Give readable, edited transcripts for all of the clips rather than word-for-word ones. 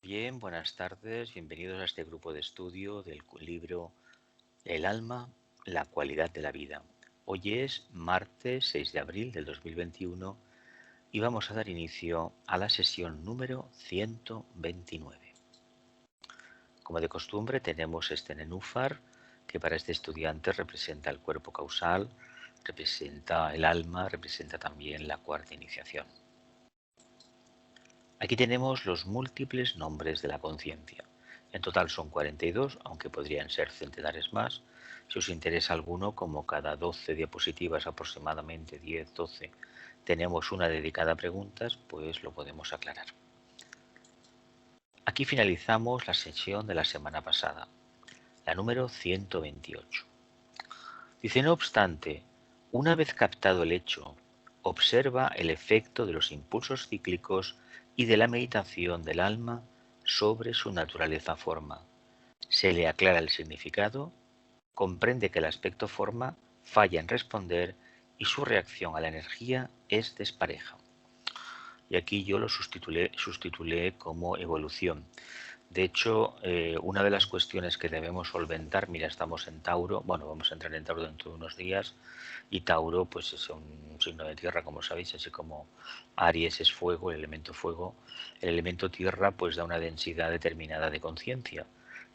Bien, buenas tardes, bienvenidos a este grupo de estudio del libro El alma, la cualidad de la vida. Hoy es martes 6 de abril del 2021 y vamos a dar inicio a la sesión número 129. Como de costumbre tenemos este nenúfar que para este estudiante representa el cuerpo causal, representa el alma, representa también la cuarta iniciación. Aquí tenemos los múltiples nombres de la conciencia. En total son 42, aunque podrían ser centenares más. Si os interesa alguno, como cada 12 diapositivas, aproximadamente 10, 12, tenemos una dedicada a preguntas, pues lo podemos aclarar. Aquí finalizamos la sesión de la semana pasada, la número 128. Dice, no obstante, una vez captado el hecho, observa el efecto de los impulsos cíclicos y de la meditación del alma sobre su naturaleza forma. Se le aclara el significado, comprende que el aspecto forma falla en responder y su reacción a la energía es despareja. Y aquí yo lo sustitulé como evolución. De hecho, una de las cuestiones que debemos solventar, mira, estamos en Tauro, bueno, vamos a entrar en Tauro dentro de unos días, y Tauro pues es un signo de tierra, como sabéis, así como Aries es fuego, el elemento tierra pues da una densidad determinada de conciencia,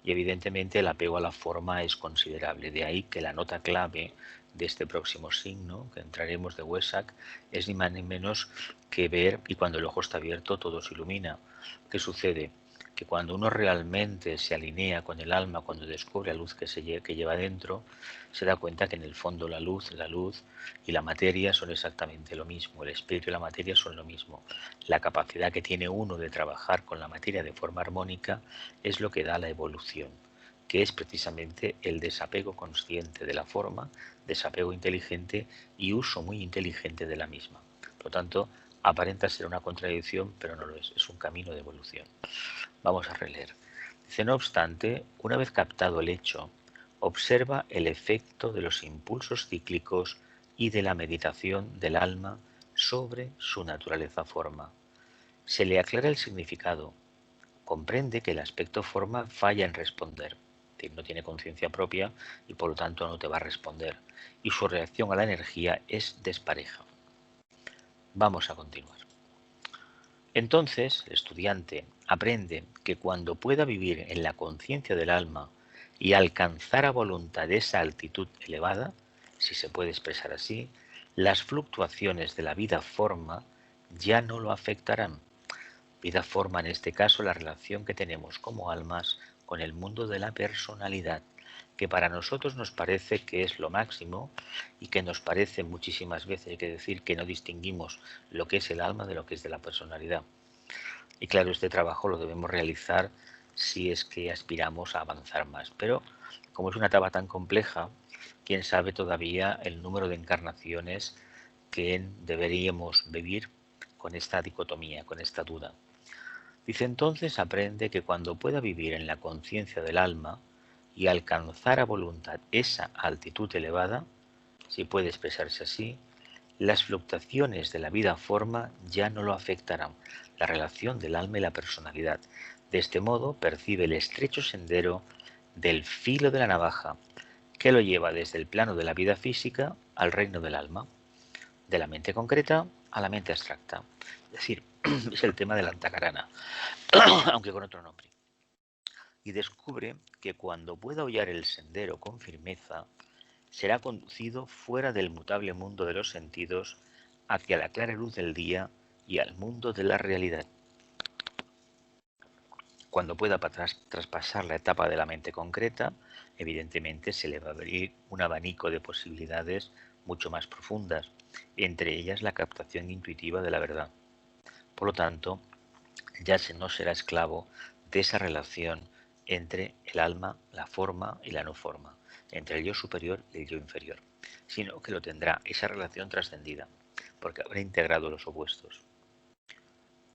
y evidentemente el apego a la forma es considerable, de ahí que la nota clave de este próximo signo, que entraremos de Wesak, es ni más ni menos que ver, y cuando el ojo está abierto todo se ilumina. ¿Qué sucede? Que cuando uno realmente se alinea con el alma, cuando descubre la luz que lleva dentro, se da cuenta que en el fondo la luz y la materia son exactamente lo mismo, el espíritu y la materia son lo mismo. La capacidad que tiene uno de trabajar con la materia de forma armónica es lo que da la evolución, que es precisamente el desapego consciente de la forma, desapego inteligente y uso muy inteligente de la misma. Por lo tanto, aparenta ser una contradicción, pero no lo es un camino de evolución. Vamos a releer. Dice, no obstante, una vez captado el hecho, observa el efecto de los impulsos cíclicos y de la meditación del alma sobre su naturaleza forma. Se le aclara el significado, comprende que el aspecto forma falla en responder, es decir, no tiene conciencia propia y por lo tanto no te va a responder, y su reacción a la energía es despareja. Vamos a continuar. Entonces, el estudiante aprende que cuando pueda vivir en la conciencia del alma y alcanzar a voluntad esa altitud elevada, si se puede expresar así, las fluctuaciones de la vida forma ya no lo afectarán. Vida forma en este caso la relación que tenemos como almas con el mundo de la personalidad, que para nosotros nos parece que es lo máximo y que nos parece muchísimas veces, hay que decir, que no distinguimos lo que es el alma de lo que es de la personalidad. Y claro, este trabajo lo debemos realizar si es que aspiramos a avanzar más. Pero como es una etapa tan compleja, quién sabe todavía el número de encarnaciones que deberíamos vivir con esta dicotomía, con esta duda. Dice entonces, aprende que cuando pueda vivir en la conciencia del alma y alcanzar a voluntad esa altitud elevada, si puede expresarse así, las fluctuaciones de la vida forma ya no lo afectarán, la relación del alma y la personalidad. De este modo percibe el estrecho sendero del filo de la navaja, que lo lleva desde el plano de la vida física al reino del alma, de la mente concreta a la mente abstracta. Es decir, es el tema de la antacarana, aunque con otro nombre. Y descubre que cuando pueda hollar el sendero con firmeza, será conducido fuera del mutable mundo de los sentidos hacia la clara luz del día y al mundo de la realidad. Cuando pueda traspasar la etapa de la mente concreta, evidentemente se le va a abrir un abanico de posibilidades mucho más profundas, entre ellas la captación intuitiva de la verdad. Por lo tanto, ya no será esclavo de esa relación entre el alma, la forma y la no forma, entre el yo superior y el yo inferior, sino que lo tendrá esa relación trascendida, porque habrá integrado los opuestos.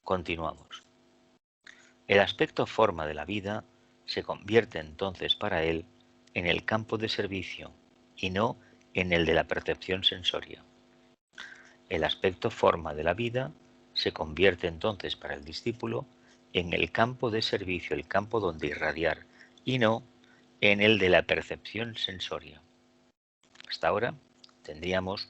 Continuamos. El aspecto forma de la vida se convierte entonces para él en el campo de servicio y no en el de la percepción sensoria. El aspecto forma de la vida se convierte entonces para el discípulo en el campo de servicio, el campo donde irradiar, y no en el de la percepción sensoria. Hasta ahora tendríamos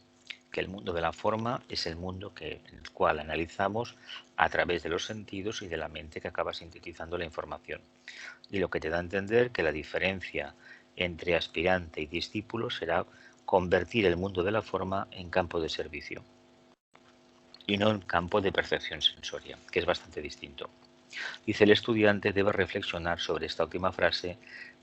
que el mundo de la forma es el mundo en el cual analizamos a través de los sentidos y de la mente que acaba sintetizando la información. Y lo que te da a entender que la diferencia entre aspirante y discípulo será convertir el mundo de la forma en campo de servicio y no en campo de percepción sensoria, que es bastante distinto. Dice: el estudiante debe reflexionar sobre esta última frase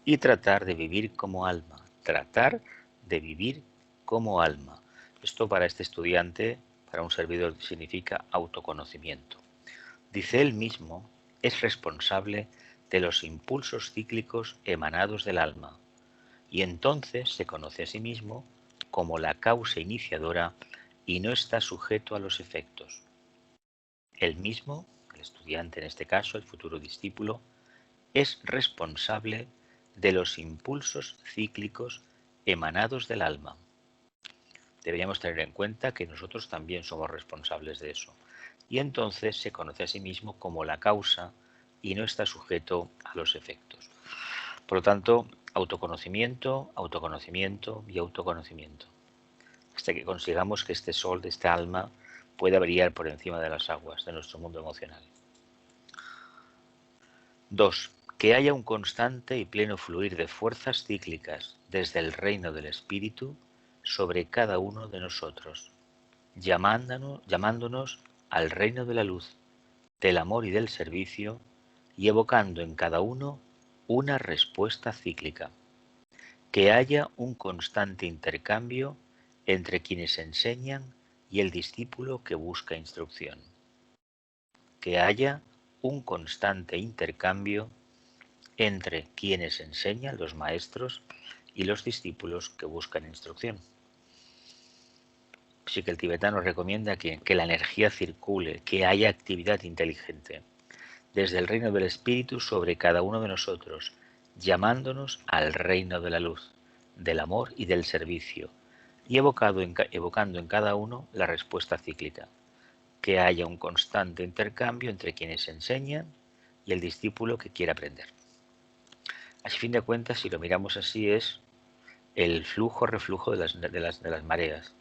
y tratar de vivir como alma. Tratar de vivir como alma. Esto para este estudiante, para un servidor, significa autoconocimiento. Dice: él mismo es responsable de los impulsos cíclicos emanados del alma, y entonces se conoce a sí mismo como la causa iniciadora y no está sujeto a los efectos. Él mismo, el estudiante en este caso, el futuro discípulo, es responsable de los impulsos cíclicos emanados del alma. Deberíamos tener en cuenta que nosotros también somos responsables de eso. Y entonces se conoce a sí mismo como la causa y no está sujeto a los efectos. Por lo tanto, autoconocimiento, autoconocimiento y autoconocimiento. Hasta que consigamos que este sol de esta alma pueda brillar por encima de las aguas de nuestro mundo emocional. 2. Que haya un constante y pleno fluir de fuerzas cíclicas desde el reino del espíritu sobre cada uno de nosotros, llamándonos al reino de la luz, del amor y del servicio, y evocando en cada uno una respuesta cíclica. Que haya un constante intercambio entre quienes enseñan y el discípulo que busca instrucción. Que haya un constante intercambio entre quienes enseñan, los maestros, y los discípulos que buscan instrucción. Así que el tibetano recomienda que la energía circule, que haya actividad inteligente desde el reino del espíritu sobre cada uno de nosotros, llamándonos al reino de la luz, del amor y del servicio, y evocando en cada uno la respuesta cíclica. Que haya un constante intercambio entre quienes enseñan y el discípulo que quiere aprender. A fin de cuentas, si lo miramos así, es el flujo-reflujo de las mareas,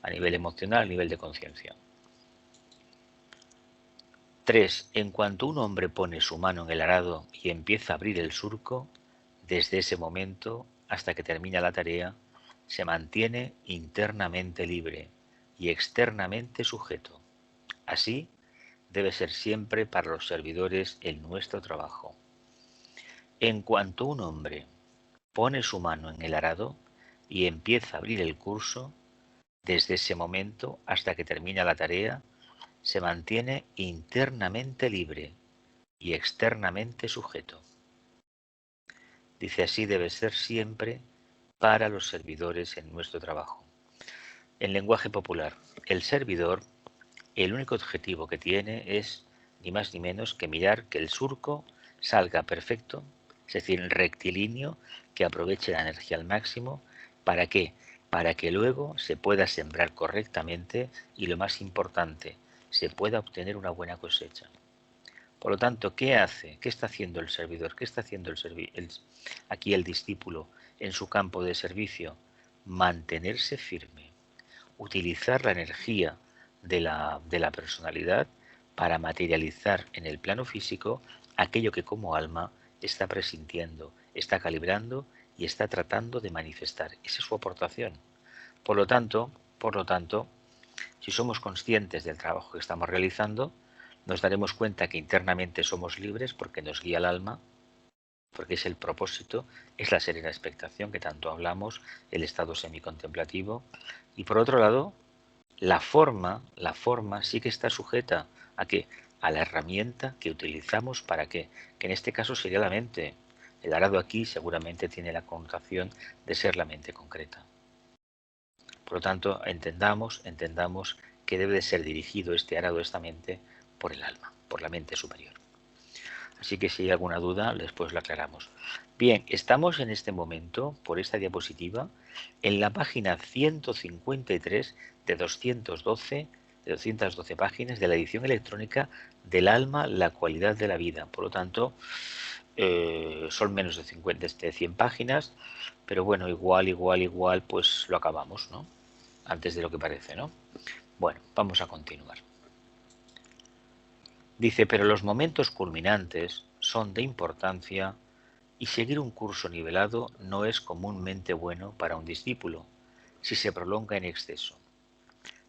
a nivel emocional, a nivel de conciencia. 3. En cuanto un hombre pone su mano en el arado y empieza a abrir el surco, desde ese momento hasta que termina la tarea, se mantiene internamente libre y externamente sujeto. Así debe ser siempre para los servidores en nuestro trabajo. En cuanto un hombre pone su mano en el arado y empieza a abrir el curso, desde ese momento hasta que termina la tarea, se mantiene internamente libre y externamente sujeto. Dice: así debe ser siempre para los servidores en nuestro trabajo. En lenguaje popular, el servidor, el único objetivo que tiene es ni más ni menos que mirar que el surco salga perfecto, es decir, rectilíneo, que aproveche la energía al máximo. ¿Para qué? Para que luego se pueda sembrar correctamente y, lo más importante, se pueda obtener una buena cosecha. Por lo tanto, ¿qué hace? ¿Qué está haciendo el servidor? ¿Qué está haciendo aquí el discípulo en su campo de servicio? Mantenerse firme, utilizar la energía de la personalidad para materializar en el plano físico aquello que como alma está presintiendo, está calibrando y está tratando de manifestar. Esa es su aportación. Por lo tanto, si somos conscientes del trabajo que estamos realizando, nos daremos cuenta que internamente somos libres porque nos guía el alma, porque es el propósito, es la serena expectación que tanto hablamos, el estado semicontemplativo. Y por otro lado, la forma sí que está sujeta a qué, a la herramienta que utilizamos para qué, que en este caso sería la mente. El arado aquí seguramente tiene la connotación de ser la mente concreta. Por lo tanto, entendamos que debe de ser dirigido este arado, esta mente, por el alma, por la mente superior. Así que si hay alguna duda, después la aclaramos. Bien, estamos en este momento, por esta diapositiva, en la página 153 de 212 de 212 páginas de la edición electrónica del alma, la cualidad de la vida. Por lo tanto, son menos de 50, de 100 páginas, pero bueno, igual, pues lo acabamos, ¿no? Antes de lo que parece, ¿no? Bueno, vamos a continuar. Dice, pero los momentos culminantes son de importancia y seguir un curso nivelado no es comúnmente bueno para un discípulo si se prolonga en exceso.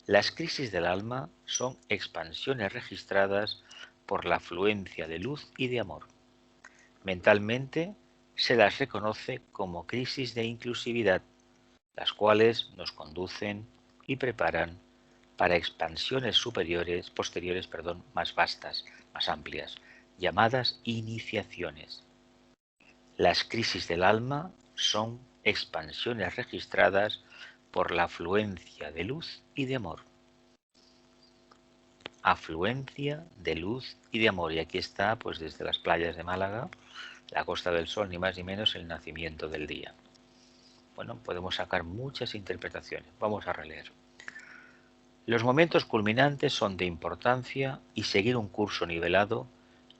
Las crisis del alma son expansiones registradas por la afluencia de luz y de amor. Mentalmente se las reconoce como crisis de inclusividad, las cuales nos conducen y preparan para expansiones posteriores, más vastas, más amplias, llamadas iniciaciones. Las crisis del alma son expansiones registradas por la afluencia de luz y de amor. Afluencia de luz y de amor. Y aquí está, pues desde las playas de Málaga, la Costa del Sol, ni más ni menos, el nacimiento del día. Bueno, podemos sacar muchas interpretaciones. Vamos a releer. Los momentos culminantes son de importancia y seguir un curso nivelado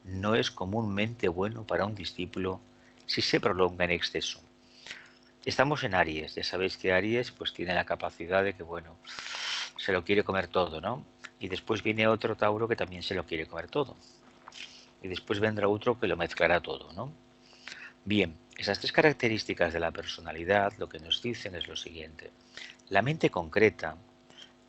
no es comúnmente bueno para un discípulo si se prolonga en exceso. Estamos en Aries, ya sabéis que Aries pues tiene la capacidad de que, bueno, se lo quiere comer todo, ¿no? Y después viene otro Tauro que también se lo quiere comer todo. Y después vendrá otro que lo mezclará todo, ¿no? Bien, esas tres características de la personalidad lo que nos dicen es lo siguiente. La mente concreta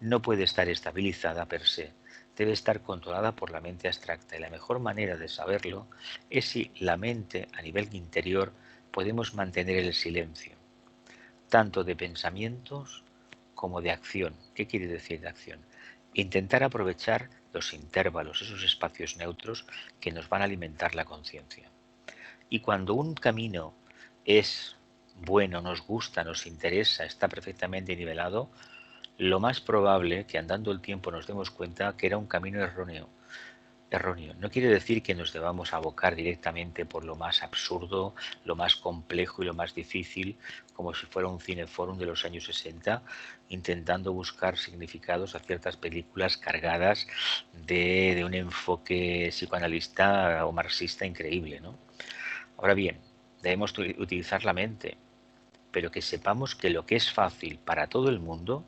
no puede estar estabilizada per se, debe estar controlada por la mente abstracta y la mejor manera de saberlo es si la mente a nivel interior podemos mantener el silencio, tanto de pensamientos como de acción. ¿Qué quiere decir de acción? Intentar aprovechar los intervalos, esos espacios neutros que nos van a alimentar la conciencia. Y cuando un camino es bueno, nos gusta, nos interesa, está perfectamente nivelado, lo más probable que andando el tiempo nos demos cuenta que era un camino erróneo. No quiere decir que nos debamos abocar directamente por lo más absurdo, lo más complejo y lo más difícil, como si fuera un cineforum de los años 60, intentando buscar significados a ciertas películas cargadas de un enfoque psicoanalista o marxista increíble, ¿no? Ahora bien, debemos utilizar la mente, pero que sepamos que lo que es fácil para todo el mundo,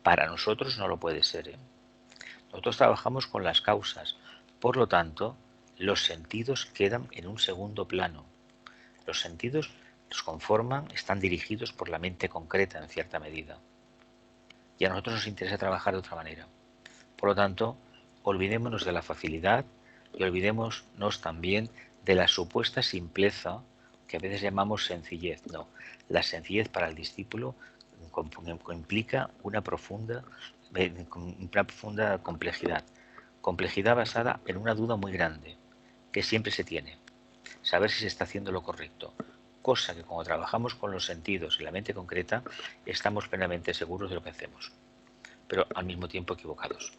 para nosotros no lo puede ser, ¿eh? Nosotros trabajamos con las causas, por lo tanto, los sentidos quedan en un segundo plano. Los sentidos los conforman, están dirigidos por la mente concreta en cierta medida. Y a nosotros nos interesa trabajar de otra manera. Por lo tanto, olvidémonos de la facilidad y olvidémonos también de la supuesta simpleza que a veces llamamos sencillez. No, la sencillez para el discípulo implica una profunda complejidad. Complejidad basada en una duda muy grande, que siempre se tiene. Saber si se está haciendo lo correcto. Cosa que cuando trabajamos con los sentidos y la mente concreta, estamos plenamente seguros de lo que hacemos, pero al mismo tiempo equivocados.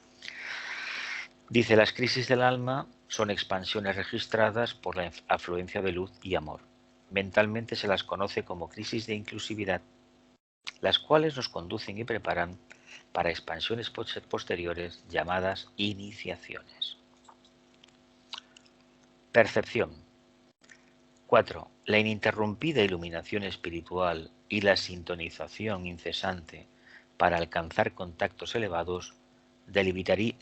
Dice, las crisis del alma son expansiones registradas por la afluencia de luz y amor. Mentalmente se las conoce como crisis de inclusividad, las cuales nos conducen y preparan para expansiones posteriores llamadas iniciaciones. Percepción. 4. La ininterrumpida iluminación espiritual y la sintonización incesante para alcanzar contactos elevados debilitarían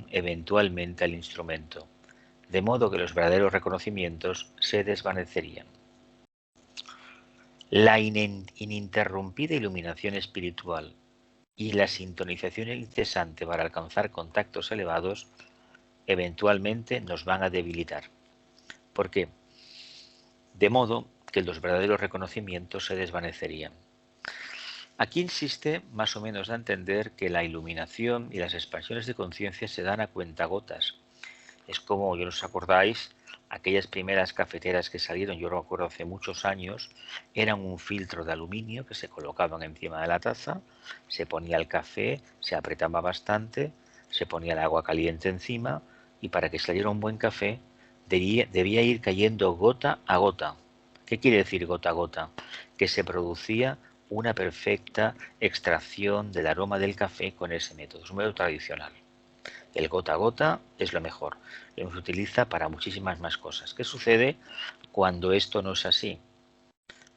eventualmente al instrumento, de modo que los verdaderos reconocimientos se desvanecerían. La ininterrumpida iluminación espiritual y la sintonización incesante para alcanzar contactos elevados eventualmente nos van a debilitar. ¿Por qué? De modo que los verdaderos reconocimientos se desvanecerían. Aquí insiste más o menos a entender que la iluminación y las expansiones de conciencia se dan a cuentagotas. Es como, yo os acordáis, aquellas primeras cafeteras que salieron, yo lo recuerdo hace muchos años, eran un filtro de aluminio que se colocaban encima de la taza, se ponía el café, se apretaba bastante, se ponía el agua caliente encima y para que saliera un buen café debía ir cayendo gota a gota. ¿Qué quiere decir gota a gota? Que se producía una perfecta extracción del aroma del café con ese método. Es un método tradicional. El gota a gota es lo mejor. Lo se utiliza para muchísimas más cosas. ¿Qué sucede cuando esto no es así?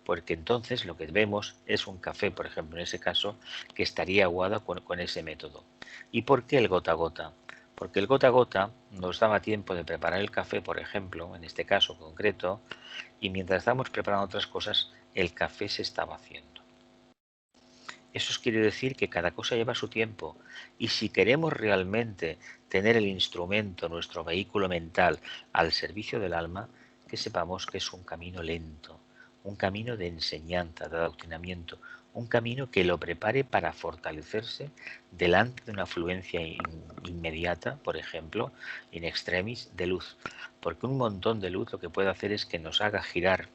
Porque entonces lo que vemos es un café, por ejemplo, en ese caso, que estaría aguado con ese método. ¿Y por qué el gota a gota? Porque el gota a gota nos daba tiempo de preparar el café, por ejemplo, en este caso concreto, y mientras estábamos preparando otras cosas, el café se estaba haciendo. Eso quiere decir que cada cosa lleva su tiempo, y si queremos realmente tener el instrumento, nuestro vehículo mental, al servicio del alma, que sepamos que es un camino lento, un camino de enseñanza, de adoctrinamiento, un camino que lo prepare para fortalecerse delante de una afluencia inmediata, por ejemplo, in extremis, de luz. Porque un montón de luz lo que puede hacer es que nos haga girar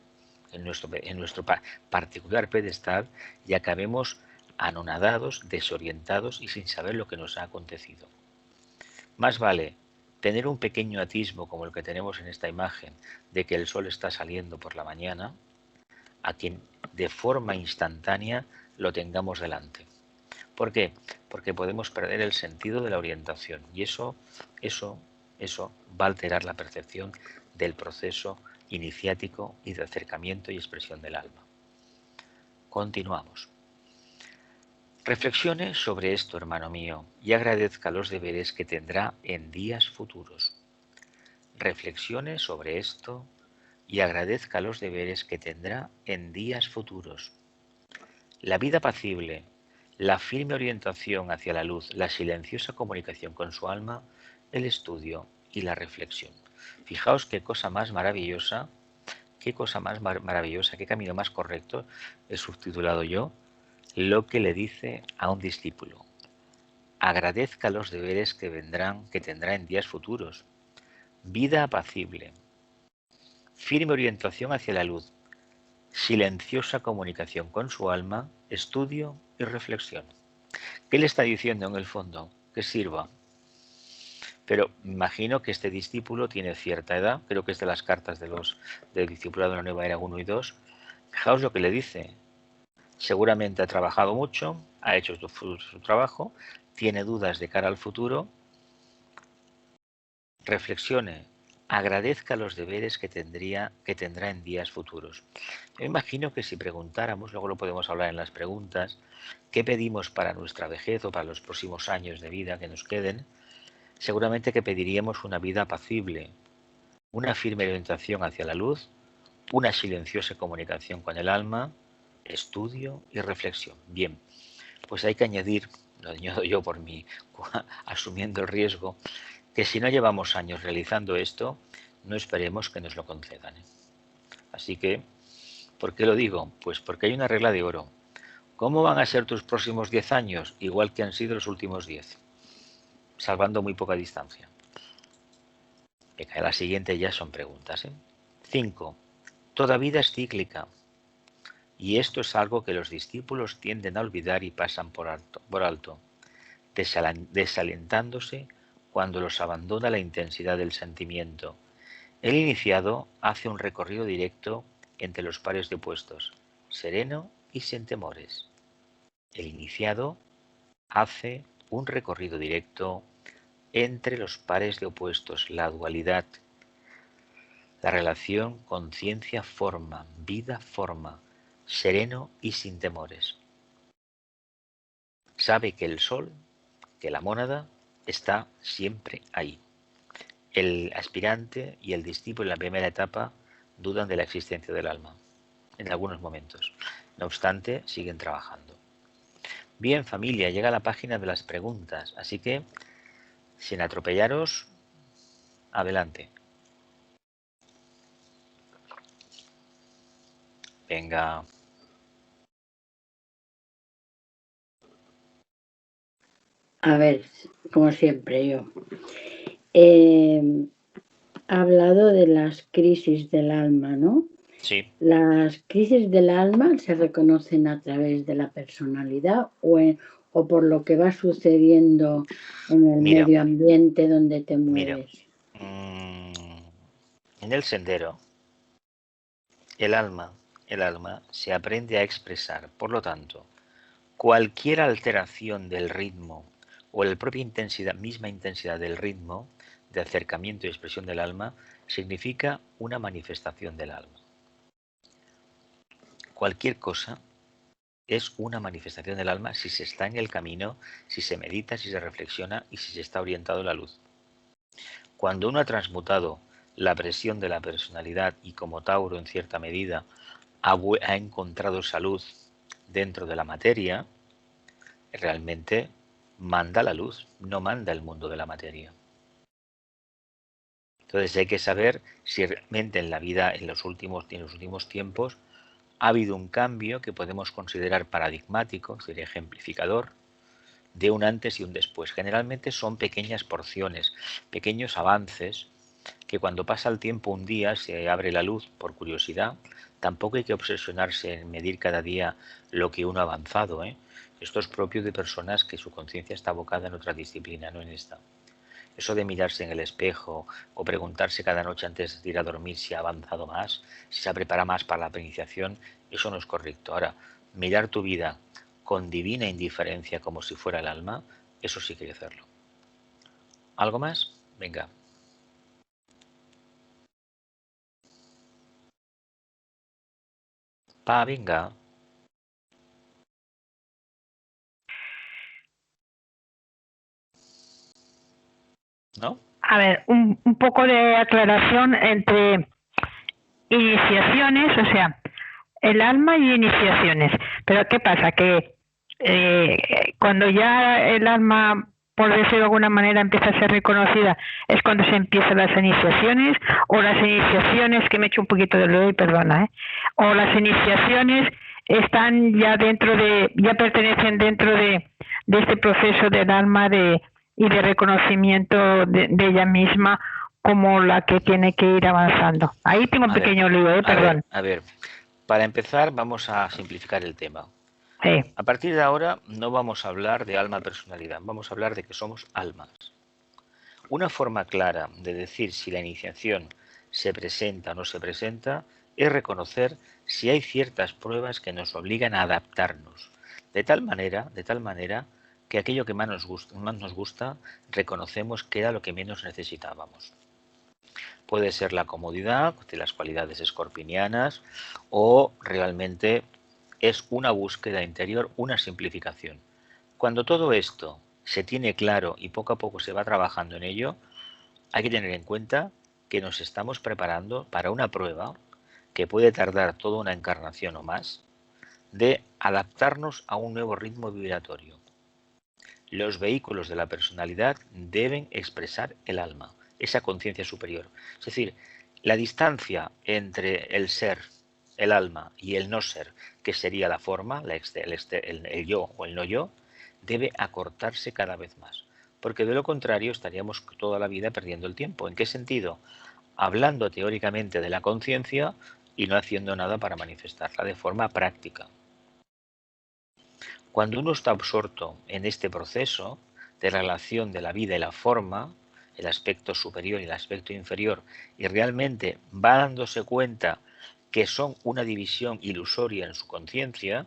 en nuestro particular pedestal y acabemos anonadados, desorientados y sin saber lo que nos ha acontecido. Más vale tener un pequeño atisbo como el que tenemos en esta imagen de que el sol está saliendo por la mañana, a quien de forma instantánea lo tengamos delante. ¿Por qué? Porque podemos perder el sentido de la orientación y eso va a alterar la percepción del proceso iniciático y de acercamiento y expresión del alma. Continuamos. Reflexione sobre esto, hermano mío, y agradezca los deberes que tendrá en días futuros. Reflexione sobre esto y agradezca los deberes que tendrá en días futuros. La vida apacible, la firme orientación hacia la luz, la silenciosa comunicación con su alma, el estudio y la reflexión. Fijaos qué cosa más maravillosa, qué camino más correcto he subtitulado yo, lo que le dice a un discípulo. Agradezca los deberes que tendrá en días futuros. Vida apacible, firme orientación hacia la luz, silenciosa comunicación con su alma, estudio y reflexión. ¿Qué le está diciendo en el fondo? Que sirva. Pero imagino que este discípulo tiene cierta edad, creo que es de las cartas del discipulado de la Nueva Era 1 y 2. Fijaos lo que le dice. Seguramente ha trabajado mucho, ha hecho su trabajo, tiene dudas de cara al futuro. Reflexione, agradezca los deberes que tendrá en días futuros. Yo imagino que si preguntáramos, luego lo podemos hablar en las preguntas, qué pedimos para nuestra vejez o para los próximos años de vida que nos queden, seguramente que pediríamos una vida apacible, una firme orientación hacia la luz, una silenciosa comunicación con el alma, estudio y reflexión. Bien, pues hay que añadir, lo añado yo por mí, asumiendo el riesgo, que si no llevamos años realizando esto, no esperemos que nos lo concedan. Así que, ¿por qué lo digo? Pues porque hay una regla de oro. ¿Cómo van a ser tus próximos 10 años? Igual que han sido los últimos 10, salvando muy poca distancia. La siguiente ya son preguntas. 5. Toda vida es cíclica. Y esto es algo que los discípulos tienden a olvidar y pasan por alto, desalentándose cuando los abandona la intensidad del sentimiento. El iniciado hace un recorrido directo entre los pares de opuestos, sereno y sin temores. El iniciado hace un recorrido directo entre los pares de opuestos, la dualidad, la relación conciencia-forma, vida-forma, sereno y sin temores. Sabe que el sol, que la mónada, está siempre ahí. El aspirante y el discípulo en la primera etapa dudan de la existencia del alma, en algunos momentos. No obstante, siguen trabajando. Bien, familia, llega la página de las preguntas, así que, sin atropellaros, adelante. Venga. A ver, como siempre yo. Ha hablado de las crisis del alma, ¿no? Sí. ¿Las crisis del alma se reconocen a través de la personalidad o por lo que va sucediendo en el medio ambiente donde te mueves? En el sendero, el alma el alma se aprende a expresar. Por lo tanto, cualquier alteración del ritmo o la propia misma intensidad del ritmo de acercamiento y expresión del alma significa una manifestación del alma. Cualquier cosa es una manifestación del alma si se está en el camino, si se medita, si se reflexiona y si se está orientado en la luz. Cuando uno ha transmutado la presión de la personalidad y como Tauro en cierta medida ha encontrado salud dentro de la materia, realmente manda la luz, no manda el mundo de la materia. Entonces hay que saber si realmente en la vida, en los últimos tiempos, ha habido un cambio que podemos considerar paradigmático, es decir, ejemplificador, de un antes y un después. Generalmente son pequeñas porciones, pequeños avances, que cuando pasa el tiempo un día se abre la luz por curiosidad. Tampoco hay que obsesionarse en medir cada día lo que uno ha avanzado, ¿eh? Esto es propio de personas que su conciencia está abocada en otra disciplina, no en esta. Eso de mirarse en el espejo o preguntarse cada noche antes de ir a dormir si ha avanzado más, si se prepara más para la iniciación, eso no es correcto. Ahora, mirar tu vida con divina indiferencia como si fuera el alma, eso sí que hay que hacerlo. ¿Algo más? Venga. Venga. ¿No? A ver, un poco de aclaración entre iniciaciones, o sea, el alma y iniciaciones. Pero ¿qué pasa? Que cuando ya el alma, por decirlo de alguna manera, empieza a ser reconocida, es cuando se empiezan las iniciaciones, o las iniciaciones, que me he hecho un poquito de lo perdona, o las iniciaciones están ya ya pertenecen dentro de este proceso del alma y de reconocimiento de ella misma como la que tiene que ir avanzando. Ahí tengo un pequeño lío, perdón. A ver, para empezar vamos a simplificar el tema. Sí. A partir de ahora no vamos a hablar de alma-personalidad, vamos a hablar de que somos almas. Una forma clara de decir si la iniciación se presenta o no se presenta es reconocer si hay ciertas pruebas que nos obligan a adaptarnos, de tal manera que aquello que más nos gusta reconocemos que era lo que menos necesitábamos. Puede ser la comodidad de las cualidades escorpinianas o realmente es una búsqueda interior, una simplificación. Cuando todo esto se tiene claro y poco a poco se va trabajando en ello, hay que tener en cuenta que nos estamos preparando para una prueba que puede tardar toda una encarnación o más, de adaptarnos a un nuevo ritmo vibratorio. Los vehículos de la personalidad deben expresar el alma, esa conciencia superior. Es decir, la distancia entre el ser, el alma y el no ser, que sería la forma, el yo o el no yo, debe acortarse cada vez más. Porque de lo contrario estaríamos toda la vida perdiendo el tiempo. ¿En qué sentido? Hablando teóricamente de la conciencia y no haciendo nada para manifestarla de forma práctica. Cuando uno está absorto en este proceso de relación de la vida y la forma, el aspecto superior y el aspecto inferior, y realmente va dándose cuenta que son una división ilusoria en su conciencia,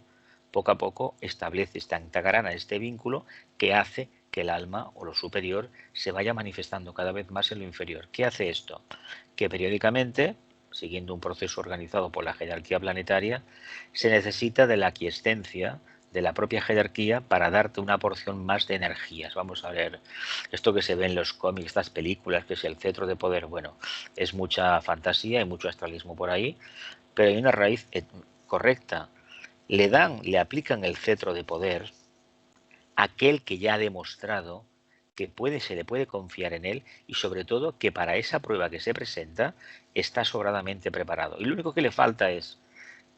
poco a poco establece esta antagrana, este vínculo que hace que el alma o lo superior se vaya manifestando cada vez más en lo inferior. ¿Qué hace esto? Que periódicamente, siguiendo un proceso organizado por la jerarquía planetaria, se necesita de la aquiescencia de la propia jerarquía para darte una porción más de energías. Vamos a ver, esto que se ve en los cómics, estas películas, que es el cetro de poder, bueno, es mucha fantasía y mucho astralismo por ahí, pero hay una raíz correcta. Le aplican el cetro de poder a aquel que ya ha demostrado que se le puede confiar en él y sobre todo que para esa prueba que se presenta está sobradamente preparado. Y lo único que le falta es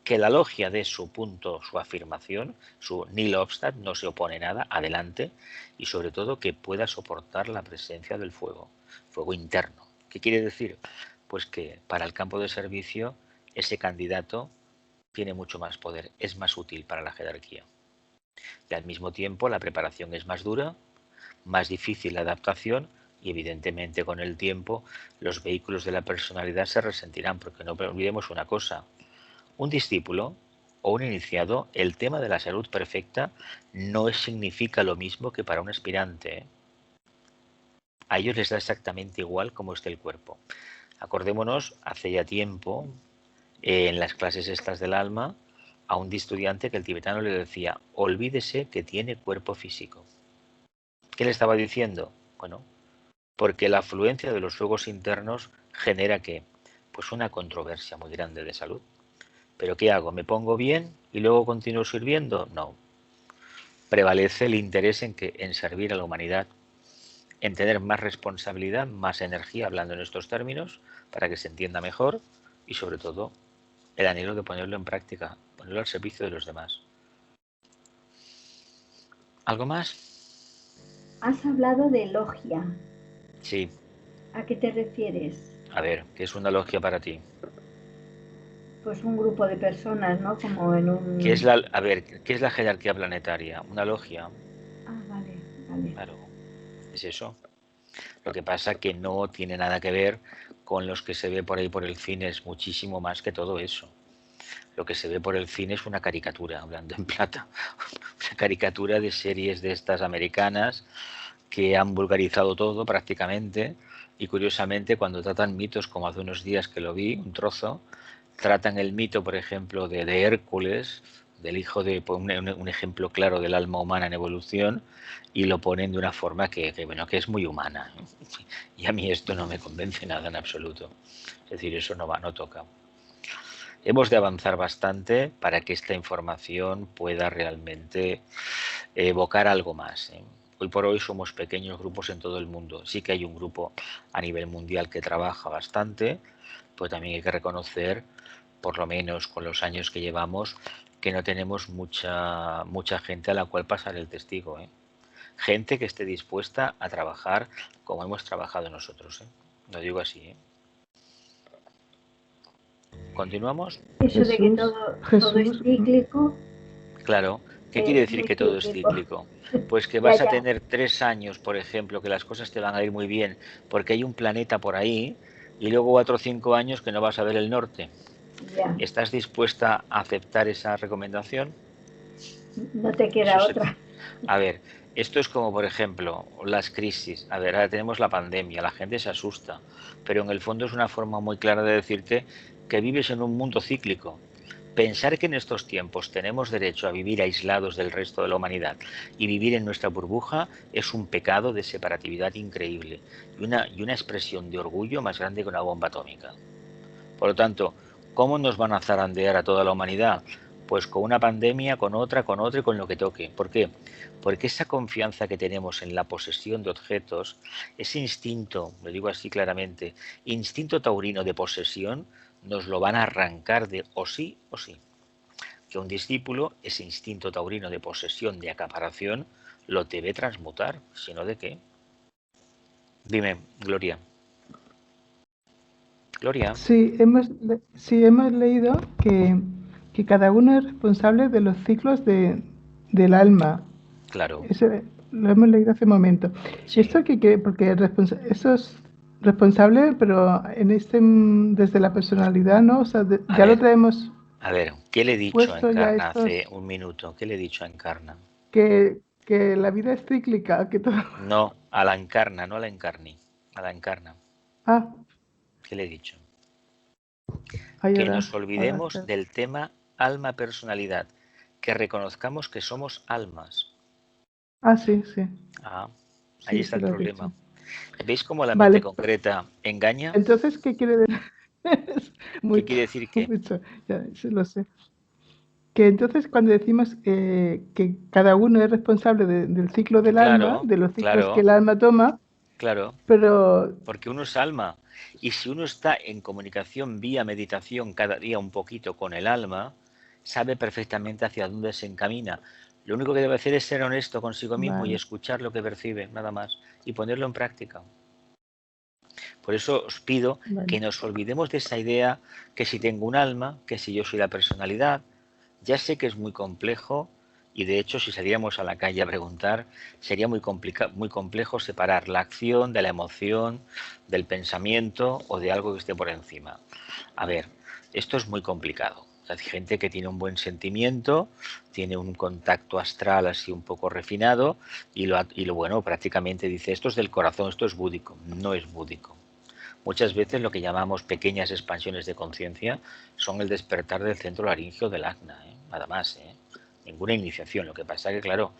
que la logia dé su punto, su afirmación, su nihil obstat, no se opone nada, adelante, y sobre todo que pueda soportar la presencia del fuego interno. ¿Qué quiere decir? Pues que para el campo de servicio ese candidato tiene mucho más poder, es más útil para la jerarquía. Y al mismo tiempo la preparación es más dura, más difícil la adaptación y evidentemente con el tiempo los vehículos de la personalidad se resentirán, porque no olvidemos una cosa. un discípulo o un iniciado, el tema de la salud perfecta no significa lo mismo que para un aspirante, ¿eh? A ellos les da exactamente igual cómo esté el cuerpo. Acordémonos, hace ya tiempo, en las clases estas del alma, a un estudiante que el tibetano le decía, olvídese que tiene cuerpo físico. ¿Qué le estaba diciendo? Bueno, porque la afluencia de los fuegos internos genera ¿qué? Pues una controversia muy grande de salud. ¿Pero qué hago? ¿Me pongo bien y luego continúo sirviendo? No. Prevalece el interés en servir a la humanidad, en tener más responsabilidad, más energía, hablando en estos términos, para que se entienda mejor, y sobre todo el anhelo de ponerlo en práctica, ponerlo al servicio de los demás. ¿Algo más? Has hablado de logia. Sí. ¿A qué te refieres? A ver, ¿qué es una logia para ti? Pues un grupo de personas, ¿no? Como en un... ¿Qué es la jerarquía planetaria? ¿Una logia? Ah, vale, vale. Claro, es eso. Lo que pasa que no tiene nada que ver con los que se ve por ahí por el cine, es muchísimo más que todo eso. Lo que se ve por el cine es una caricatura, hablando en plata, una caricatura de series de estas americanas que han vulgarizado todo prácticamente, y curiosamente cuando tratan mitos, como hace unos días que lo vi, un trozo, tratan el mito, por ejemplo, de Hércules, del hijo de un ejemplo claro del alma humana en evolución, y lo ponen de una forma que es muy humana. Y a mí esto no me convence nada en absoluto. Es decir, eso no toca. Hemos de avanzar bastante para que esta información pueda realmente evocar algo más, ¿eh? Hoy por hoy somos pequeños grupos en todo el mundo. Sí que hay un grupo a nivel mundial que trabaja bastante, pero también hay que reconocer, por lo menos con los años que llevamos, que no tenemos mucha gente a la cual pasar el testigo, ¿eh? Gente que esté dispuesta a trabajar como hemos trabajado nosotros, ¿eh? Lo digo así, ¿eh? ¿Continuamos? Eso de que todo es cíclico. Claro. ¿Qué quiere decir que todo es cíclico? Pues que vas a tener 3 años, por ejemplo, que las cosas te van a ir muy bien porque hay un planeta por ahí, y luego 4 o 5 años que no vas a ver el norte. Ya. ¿Estás dispuesta a aceptar esa recomendación? No te queda otra. A ver, esto es como, por ejemplo, las crisis. A ver, ahora tenemos la pandemia, la gente se asusta, pero en el fondo es una forma muy clara de decirte que vives en un mundo cíclico. Pensar que en estos tiempos tenemos derecho a vivir aislados del resto de la humanidad y vivir en nuestra burbuja es un pecado de separatividad increíble y una expresión de orgullo más grande que una bomba atómica. Por lo tanto, ¿cómo nos van a zarandear a toda la humanidad? Pues con una pandemia, con otra y con lo que toque. ¿Por qué? Porque esa confianza que tenemos en la posesión de objetos, ese instinto, lo digo así claramente, instinto taurino de posesión, nos lo van a arrancar de o sí o sí. Que un discípulo, ese instinto taurino de posesión, de acaparación, lo debe transmutar, si no, ¿de qué? Dime, Gloria. Gloria. Sí, hemos leído que cada uno es responsable de los ciclos del alma. Claro. Eso lo hemos leído hace un momento. Sí. ¿Esto qué? Porque eso es responsable, pero desde la personalidad, ¿no? O sea, ya lo traemos. A ver, ¿qué le he dicho a Encarna hace un minuto? ¿Qué le he dicho a Encarna? Que la vida es cíclica, que todo... No, a la Encarna, no a la Encarni, a la Encarna. Ah. ¿Qué le he dicho? Que nos olvidemos del tema alma-personalidad, que reconozcamos que somos almas. Ah, sí, sí. Ah, ahí está el problema. ¿Veis cómo la Vale. mente concreta engaña? Entonces, ¿qué quiere decir? ¿Qué quiere decir qué? Mucho. Ya, sí, lo sé. Que entonces cuando decimos que cada uno es responsable del ciclo del alma, de los ciclos que el alma toma, claro, pero... porque uno es alma, y si uno está en comunicación vía meditación cada día un poquito con el alma, sabe perfectamente hacia dónde se encamina. Lo único que debe hacer es ser honesto consigo mismo y escuchar lo que percibe, nada más, y ponerlo en práctica. Por eso os pido que nos olvidemos de esa idea que si tengo un alma, que si yo soy la personalidad. Ya sé que es muy complejo, y de hecho si saliéramos a la calle a preguntar sería muy complejo separar la acción de la emoción, del pensamiento o de algo que esté por encima. A ver, esto es muy complicado. Hay gente que tiene un buen sentimiento, tiene un contacto astral así un poco refinado y lo bueno, prácticamente dice, esto es del corazón, esto es búdico. No es búdico. Muchas veces lo que llamamos pequeñas expansiones de conciencia son el despertar del centro laríngeo del ajna, nada más. Ninguna iniciación. Lo que pasa es que, claro,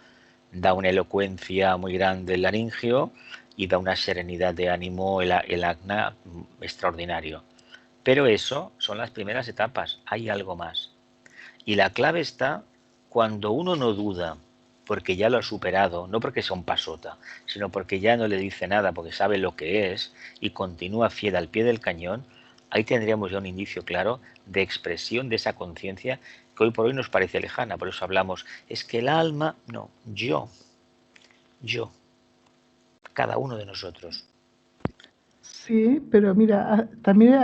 da una elocuencia muy grande el laringio y da una serenidad de ánimo el ajna extraordinario. Pero eso son las primeras etapas, hay algo más. Y la clave está cuando uno no duda, porque ya lo ha superado, no porque sea un pasota, sino porque ya no le dice nada, porque sabe lo que es y continúa fiel al pie del cañón, ahí tendríamos ya un indicio claro de expresión de esa conciencia que hoy por hoy nos parece lejana. Por eso hablamos, es que el alma, no, yo, cada uno de nosotros. Sí, pero mira, también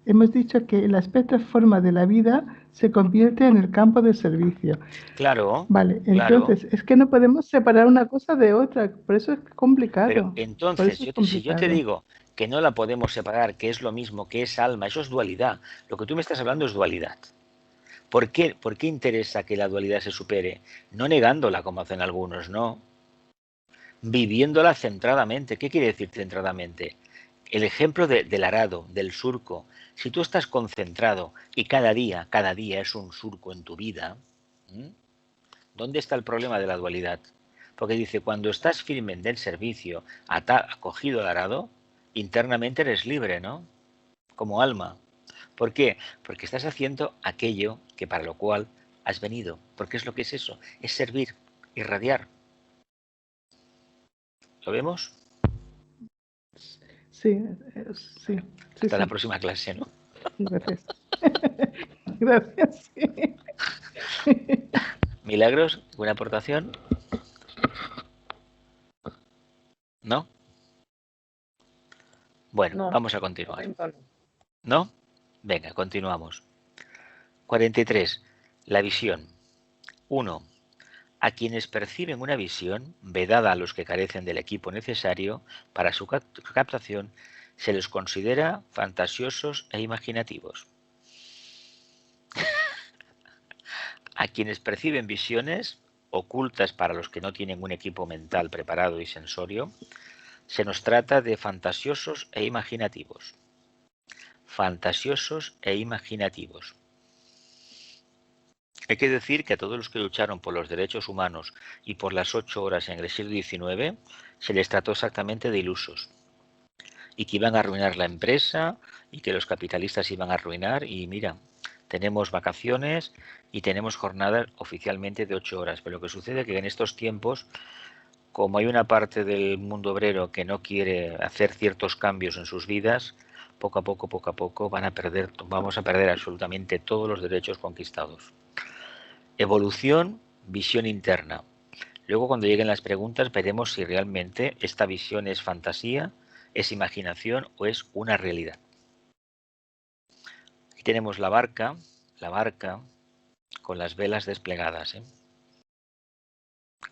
hemos dicho que el aspecto forma de la vida se convierte en el campo de servicio. Claro. Vale, entonces claro. es que no podemos separar una cosa de otra, por eso es complicado. Pero entonces, si yo te digo que no la podemos separar, que es lo mismo, que es alma, eso es dualidad. Lo que tú me estás hablando es dualidad. ¿Por qué interesa que la dualidad se supere? No negándola, como hacen algunos, no. Viviéndola centradamente. ¿Qué quiere decir centradamente? El ejemplo del arado, del surco. Si tú estás concentrado y cada día es un surco en tu vida, ¿dónde está el problema de la dualidad? Porque dice, cuando estás firmemente en servicio, acogido al arado, internamente eres libre, ¿no? Como alma. ¿Por qué? Porque estás haciendo aquello que para lo cual has venido. Porque es lo que es eso, es servir, irradiar. ¿Lo vemos? Sí. Hasta la próxima clase, ¿no? Gracias. Gracias. Sí. ¿Milagros? ¿Alguna aportación? ¿No? Bueno, no, vamos a continuar. ¿No? Venga, continuamos. 43. La visión. 1. A quienes perciben una visión, vedada a los que carecen del equipo necesario para su captación, se les considera fantasiosos e imaginativos. A quienes perciben visiones, ocultas para los que no tienen un equipo mental preparado y sensorio, se nos trata de fantasiosos e imaginativos. Fantasiosos e imaginativos. Hay que decir que a todos los que lucharon por los derechos humanos y por las 8 horas en el siglo XIX se les trató exactamente de ilusos y que iban a arruinar la empresa y que los capitalistas iban a arruinar y mira, tenemos vacaciones y tenemos jornadas oficialmente de 8 horas, pero lo que sucede es que en estos tiempos, como hay una parte del mundo obrero que no quiere hacer ciertos cambios en sus vidas, poco a poco vamos a perder absolutamente todos los derechos conquistados. Evolución, visión interna. Luego, cuando lleguen las preguntas, veremos si realmente esta visión es fantasía, es imaginación o es una realidad. Aquí tenemos la barca con las velas desplegadas.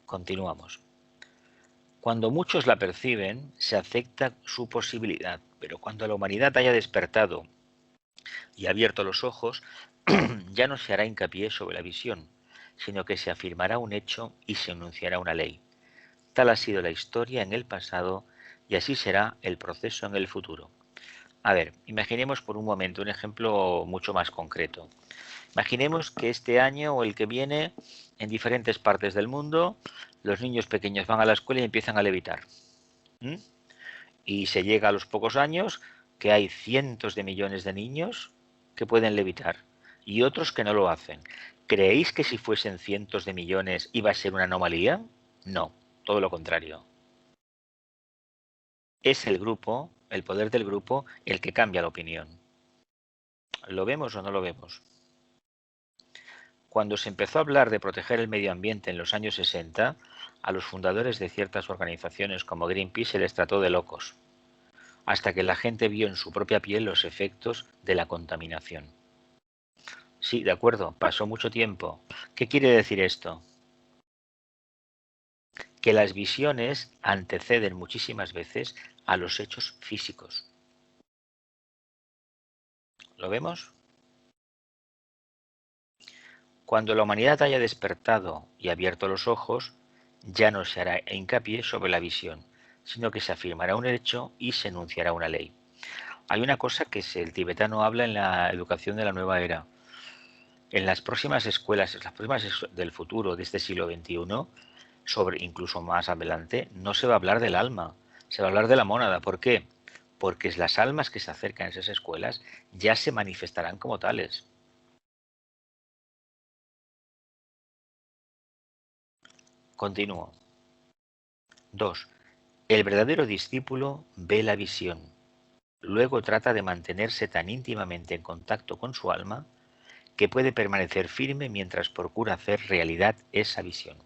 Continuamos. Cuando muchos la perciben, se acepta su posibilidad, pero cuando la humanidad haya despertado y abierto los ojos, ya no se hará hincapié sobre la visión, sino que se afirmará un hecho y se enunciará una ley. Tal ha sido la historia en el pasado y así será el proceso en el futuro. A ver, imaginemos por un momento un ejemplo mucho más concreto. Imaginemos que este año o el que viene, en diferentes partes del mundo, los niños pequeños van a la escuela y empiezan a levitar. Y se llega a los pocos años que hay cientos de millones de niños que pueden levitar y otros que no lo hacen. ¿Creéis que si fuesen cientos de millones iba a ser una anomalía? No, todo lo contrario. Es el grupo, el poder del grupo, el que cambia la opinión. ¿Lo vemos o no lo vemos? Cuando se empezó a hablar de proteger el medio ambiente en los años 60, a los fundadores de ciertas organizaciones como Greenpeace se les trató de locos, hasta que la gente vio en su propia piel los efectos de la contaminación. Sí, de acuerdo, pasó mucho tiempo. ¿Qué quiere decir esto? Que las visiones anteceden muchísimas veces a los hechos físicos. ¿Lo vemos? Cuando la humanidad haya despertado y abierto los ojos, ya no se hará hincapié sobre la visión, sino que se afirmará un hecho y se enunciará una ley. Hay una cosa que el tibetano habla en la educación de la nueva era. En las próximas escuelas, en las próximas del futuro, de este siglo XXI, sobre incluso más adelante, no se va a hablar del alma, se va a hablar de la mónada. ¿Por qué? Porque las almas que se acercan a esas escuelas ya se manifestarán como tales. Continúo. 2. El verdadero discípulo ve la visión. Luego trata de mantenerse tan íntimamente en contacto con su alma que puede permanecer firme mientras procura hacer realidad esa visión.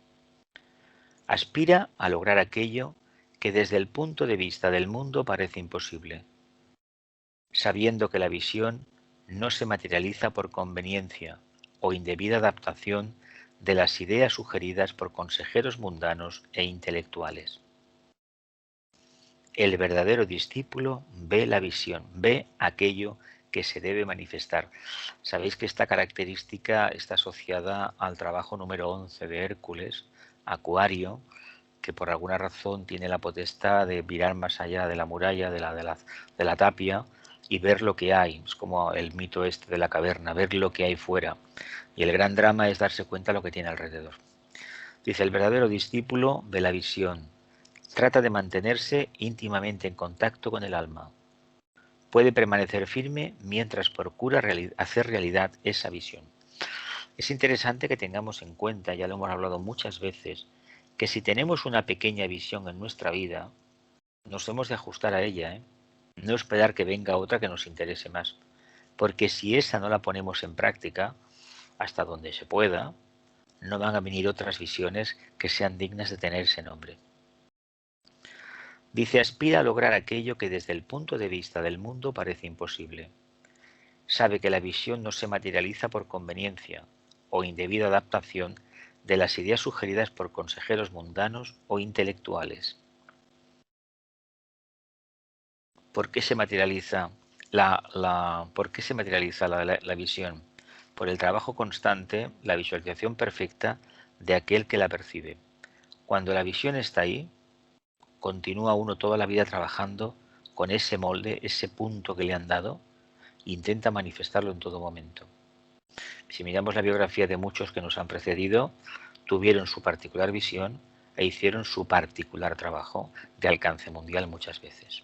Aspira a lograr aquello que desde el punto de vista del mundo parece imposible, sabiendo que la visión no se materializa por conveniencia o indebida adaptación de las ideas sugeridas por consejeros mundanos e intelectuales. El verdadero discípulo ve la visión, ve aquello que se debe manifestar. Sabéis que esta característica está asociada al trabajo número 11 de Hércules, Acuario, que por alguna razón tiene la potestad de mirar más allá de la muralla, de la tapia, y ver lo que hay. Es como el mito este de la caverna, ver lo que hay fuera. Y el gran drama es darse cuenta de lo que tiene alrededor. Dice, el verdadero discípulo ve la visión. Trata de mantenerse íntimamente en contacto con el alma. Puede permanecer firme mientras procura hacer realidad esa visión. Es interesante que tengamos en cuenta, ya lo hemos hablado muchas veces, que si tenemos una pequeña visión en nuestra vida, nos hemos de ajustar a ella, no esperar que venga otra que nos interese más. Porque si esa no la ponemos en práctica, hasta donde se pueda, no van a venir otras visiones que sean dignas de tener ese nombre. Dice, aspira a lograr aquello que desde el punto de vista del mundo parece imposible. Sabe que la visión no se materializa por conveniencia o indebida adaptación de las ideas sugeridas por consejeros mundanos o intelectuales. ¿Por qué se materializa la visión? Por el trabajo constante, la visualización perfecta de aquel que la percibe. Cuando la visión está ahí, continúa uno toda la vida trabajando con ese molde, ese punto que le han dado, e intenta manifestarlo en todo momento. Si miramos la biografía de muchos que nos han precedido, tuvieron su particular visión e hicieron su particular trabajo de alcance mundial muchas veces.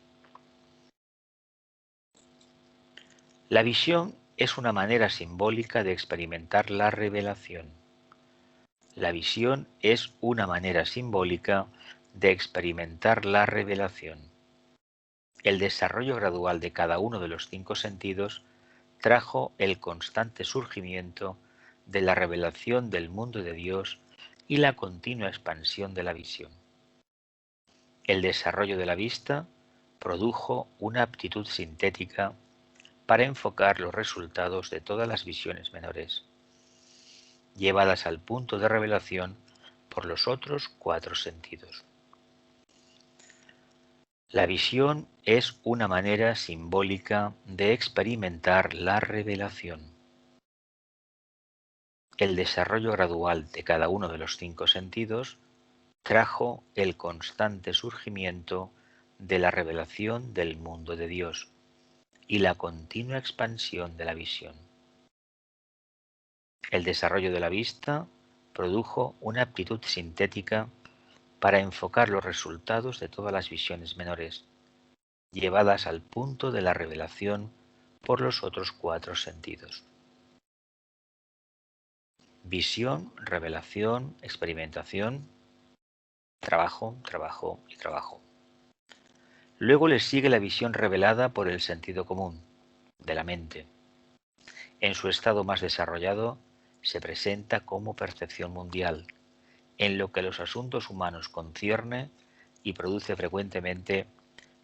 La visión es una manera simbólica de experimentar la revelación. La visión es una manera simbólica de experimentar la revelación. El desarrollo gradual de cada uno de los 5 sentidos trajo el constante surgimiento de la revelación del mundo de Dios y la continua expansión de la visión. El desarrollo de la vista produjo una aptitud sintética para enfocar los resultados de todas las visiones menores, llevadas al punto de revelación por los otros 4 sentidos. La visión es una manera simbólica de experimentar la revelación. El desarrollo gradual de cada uno de los 5 sentidos trajo el constante surgimiento de la revelación del mundo de Dios y la continua expansión de la visión. El desarrollo de la vista produjo una aptitud sintética para enfocar los resultados de todas las visiones menores, llevadas al punto de la revelación por los otros 4 sentidos. Visión, revelación, experimentación, trabajo, trabajo y trabajo. Luego le sigue la visión revelada por el sentido común, de la mente. En su estado más desarrollado, se presenta como percepción mundial, en lo que los asuntos humanos concierne y produce frecuentemente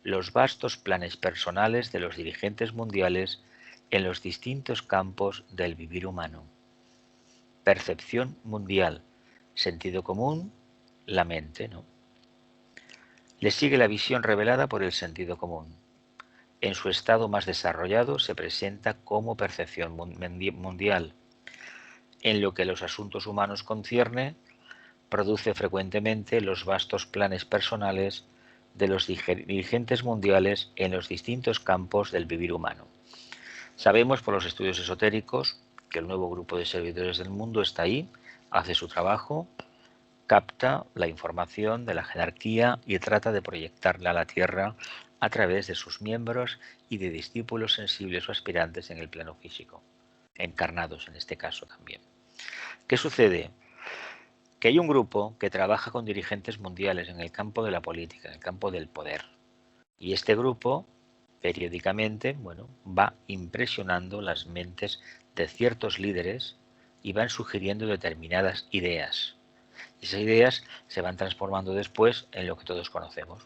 los vastos planes personales de los dirigentes mundiales en los distintos campos del vivir humano. Percepción mundial, sentido común, la mente, ¿no? Le sigue la visión revelada por el sentido común. En su estado más desarrollado se presenta como percepción mundial, en lo que los asuntos humanos concierne, produce frecuentemente los vastos planes personales de los dirigentes mundiales en los distintos campos del vivir humano. Sabemos por los estudios esotéricos que el nuevo grupo de servidores del mundo está ahí, hace su trabajo, capta la información de la jerarquía y trata de proyectarla a la Tierra a través de sus miembros y de discípulos sensibles o aspirantes en el plano físico, encarnados en este caso también. ¿Qué sucede? Que hay un grupo que trabaja con dirigentes mundiales en el campo de la política, en el campo del poder. Y este grupo, periódicamente, va impresionando las mentes de ciertos líderes y van sugiriendo determinadas ideas. Y esas ideas se van transformando después en lo que todos conocemos.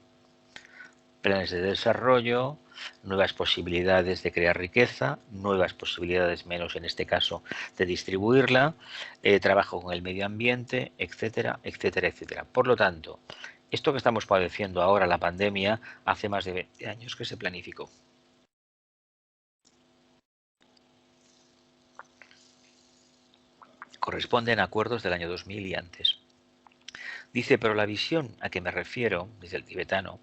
Planes de desarrollo, nuevas posibilidades de crear riqueza, nuevas posibilidades, menos en este caso, de distribuirla, trabajo con el medio ambiente, etcétera, etcétera, etcétera. Por lo tanto, esto que estamos padeciendo ahora, la pandemia, hace más de 20 años que se planificó. Corresponden a acuerdos del año 2000 y antes. Dice, pero la visión a que me refiero, dice el tibetano,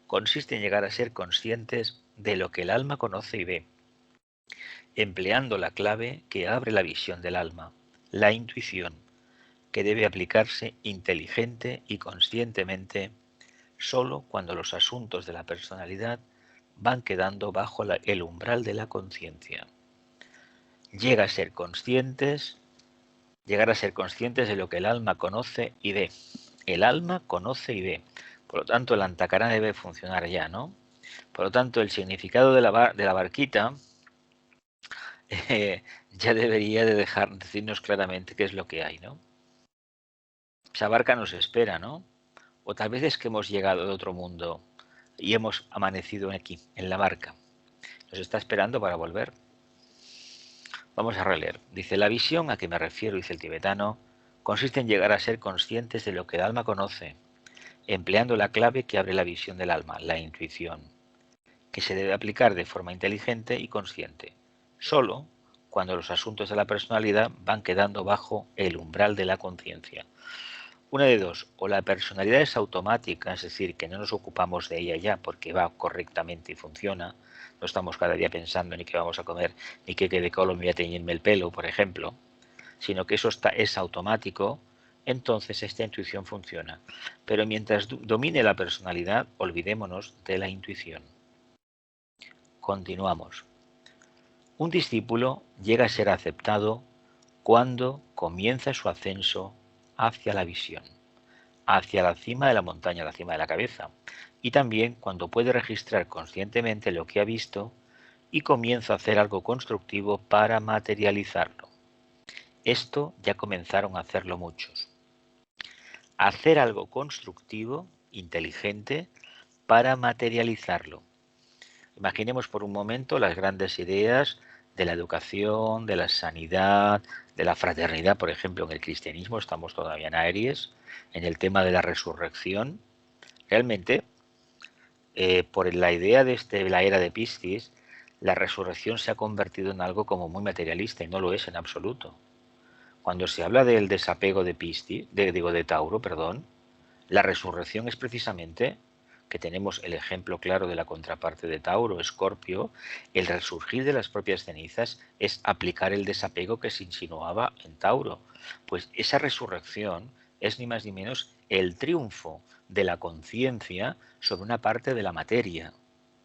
consiste en llegar a ser conscientes de lo que el alma conoce y ve, empleando la clave que abre la visión del alma, la intuición, que debe aplicarse inteligente y conscientemente solo cuando los asuntos de la personalidad van quedando bajo el umbral de la conciencia. Llegar a ser conscientes de lo que el alma conoce y ve. El alma conoce y ve. Por lo tanto, el antakará debe funcionar ya, ¿no? Por lo tanto, el significado de la barquita ya debería de decirnos claramente qué es lo que hay, ¿no? Esa barca nos espera, ¿no? O tal vez es que hemos llegado de otro mundo y hemos amanecido aquí, en la barca. Nos está esperando para volver. Vamos a releer. Dice, la visión a que me refiero, dice el tibetano, consiste en llegar a ser conscientes de lo que el alma conoce, empleando la clave que abre la visión del alma, la intuición, que se debe aplicar de forma inteligente y consciente, solo cuando los asuntos de la personalidad van quedando bajo el umbral de la conciencia. Una de dos, o la personalidad es automática, es decir, que no nos ocupamos de ella ya porque va correctamente y funciona, no estamos cada día pensando ni qué vamos a comer, ni qué de color me voy a teñirme el pelo, por ejemplo, sino que eso es automático, entonces esta intuición funciona. Pero mientras domine la personalidad, olvidémonos de la intuición. Continuamos. Un discípulo llega a ser aceptado cuando comienza su ascenso hacia la visión, hacia la cima de la montaña, la cima de la cabeza, y también cuando puede registrar conscientemente lo que ha visto y comienza a hacer algo constructivo para materializarlo. Esto ya comenzaron a hacerlo muchos. Hacer algo constructivo, inteligente, para materializarlo. Imaginemos por un momento las grandes ideas de la educación, de la sanidad, de la fraternidad, por ejemplo, en el cristianismo estamos todavía en Aries, en el tema de la resurrección. Realmente, por la idea de la era de Piscis, la resurrección se ha convertido en algo como muy materialista y no lo es en absoluto. Cuando se habla del desapego de de Tauro, la resurrección es precisamente que tenemos el ejemplo claro de la contraparte de Tauro, Escorpio, el resurgir de las propias cenizas es aplicar el desapego que se insinuaba en Tauro. Pues esa resurrección es ni más ni menos el triunfo de la conciencia sobre una parte de la materia,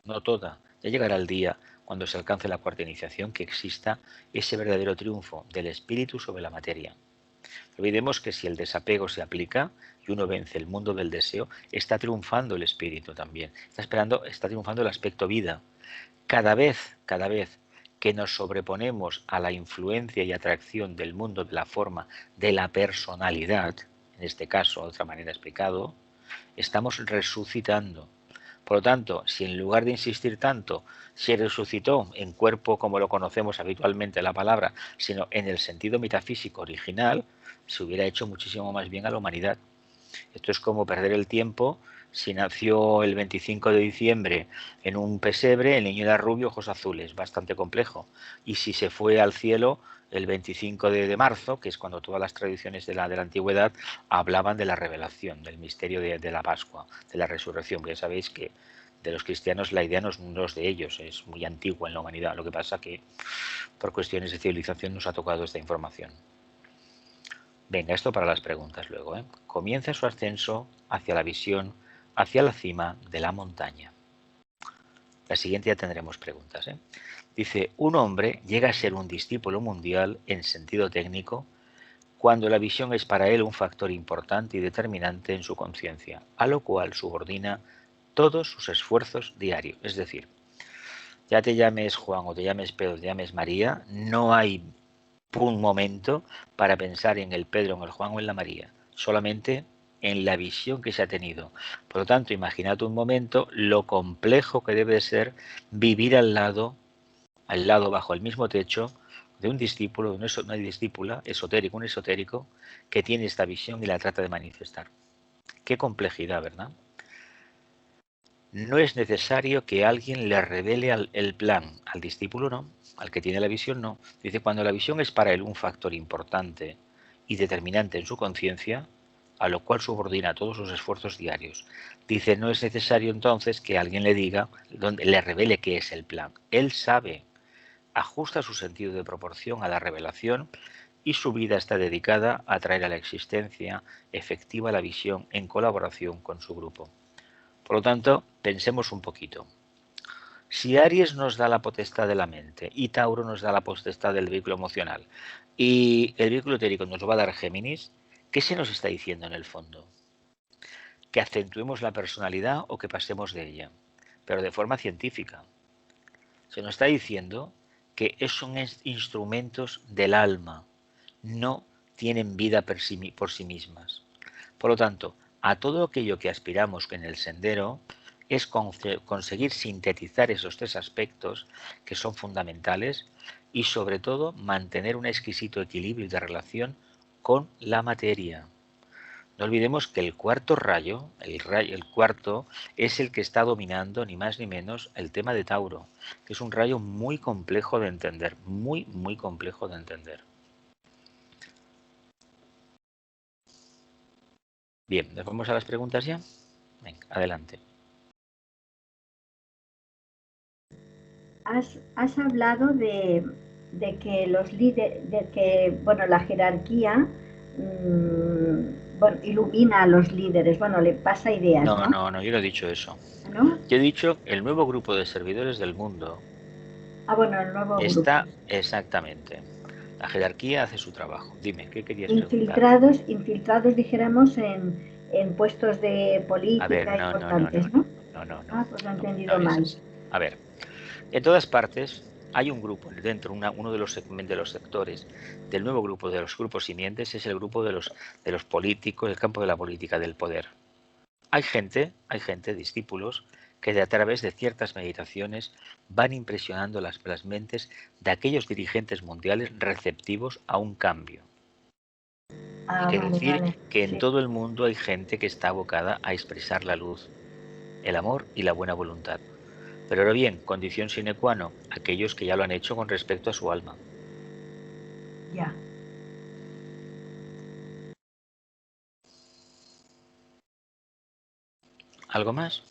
no toda. Ya llegará el día, cuando se alcance la cuarta iniciación, que exista ese verdadero triunfo del espíritu sobre la materia. Olvidemos que si el desapego se aplica y uno vence el mundo del deseo, está triunfando el espíritu también. Está triunfando el aspecto vida. Cada vez que nos sobreponemos a la influencia y atracción del mundo de la forma de la personalidad, en este caso, de otra manera explicado, estamos resucitando. Por lo tanto, si en lugar de insistir tanto, se resucitó en cuerpo como lo conocemos habitualmente la palabra, sino en el sentido metafísico original, se hubiera hecho muchísimo más bien a la humanidad. Esto es como perder el tiempo si nació el 25 de diciembre en un pesebre, el niño era rubio, ojos azules, bastante complejo. Y si se fue al cielo el 25 de marzo, que es cuando todas las tradiciones de la antigüedad hablaban de la revelación, del misterio de la Pascua, de la resurrección. Ya sabéis que de los cristianos la idea no es de ellos, es muy antigua en la humanidad. Lo que pasa que por cuestiones de civilización nos ha tocado esta información. Venga, esto para las preguntas luego. Comienza su ascenso hacia la visión, hacia la cima de la montaña. La siguiente ya tendremos preguntas. Dice, un hombre llega a ser un discípulo mundial en sentido técnico cuando la visión es para él un factor importante y determinante en su conciencia, a lo cual subordina todos sus esfuerzos diarios. Es decir, ya te llames Juan o te llames Pedro o te llames María, no hay un momento para pensar en el Pedro, en el Juan o en la María, solamente en la visión que se ha tenido. Por lo tanto, imaginad un momento lo complejo que debe ser vivir al lado, bajo el mismo techo, de un discípulo, de una discípula esotérico, un esotérico, que tiene esta visión y la trata de manifestar. Qué complejidad, ¿verdad? No es necesario que alguien le revele el plan, al discípulo no, al que tiene la visión no. Dice, cuando la visión es para él un factor importante y determinante en su conciencia, a lo cual subordina todos sus esfuerzos diarios. Dice, no es necesario entonces que alguien le diga, le revele qué es el plan. Él sabe, ajusta su sentido de proporción a la revelación y su vida está dedicada a traer a la existencia efectiva la visión en colaboración con su grupo. Por lo tanto, pensemos un poquito. Si Aries nos da la potestad de la mente y Tauro nos da la potestad del vehículo emocional y el vehículo etérico nos va a dar Géminis, ¿qué se nos está diciendo en el fondo? Que acentuemos la personalidad o que pasemos de ella, pero de forma científica. Se nos está diciendo que son instrumentos del alma, no tienen vida por sí mismas. Por lo tanto, a todo aquello que aspiramos en el sendero es conseguir sintetizar esos tres aspectos que son fundamentales y sobre todo mantener un exquisito equilibrio de relación con la materia. No olvidemos que el cuarto rayo, el cuarto, es el que está dominando ni más ni menos el tema de Tauro, que es un rayo muy complejo de entender, muy complejo de entender. Bien, ¿nos vamos a las preguntas ya? Venga, adelante. Has hablado de que los líderes, de que la jerarquía ilumina a los líderes, le pasa ideas. No, yo no he dicho eso. ¿No? Yo he dicho el nuevo grupo de servidores del mundo. El nuevo está grupo. Exactamente. La jerarquía hace su trabajo. Dime, ¿qué querías preguntar? Infiltrados, dijéramos, en puestos de política importantes, ¿no? No. Pues lo he entendido mal. A ver, en todas partes hay un grupo dentro, uno de los sectores del nuevo grupo, de los grupos simientes, es el grupo de los políticos, el campo de la política, del poder. Hay gente, discípulos, que a través de ciertas meditaciones van impresionando las mentes de aquellos dirigentes mundiales receptivos a un cambio. Quiere decir que en todo el mundo hay gente que está abocada a expresar la luz, el amor y la buena voluntad. Pero ahora bien, condición sine qua non, aquellos que ya lo han hecho con respecto a su alma. Ya. ¿Algo más?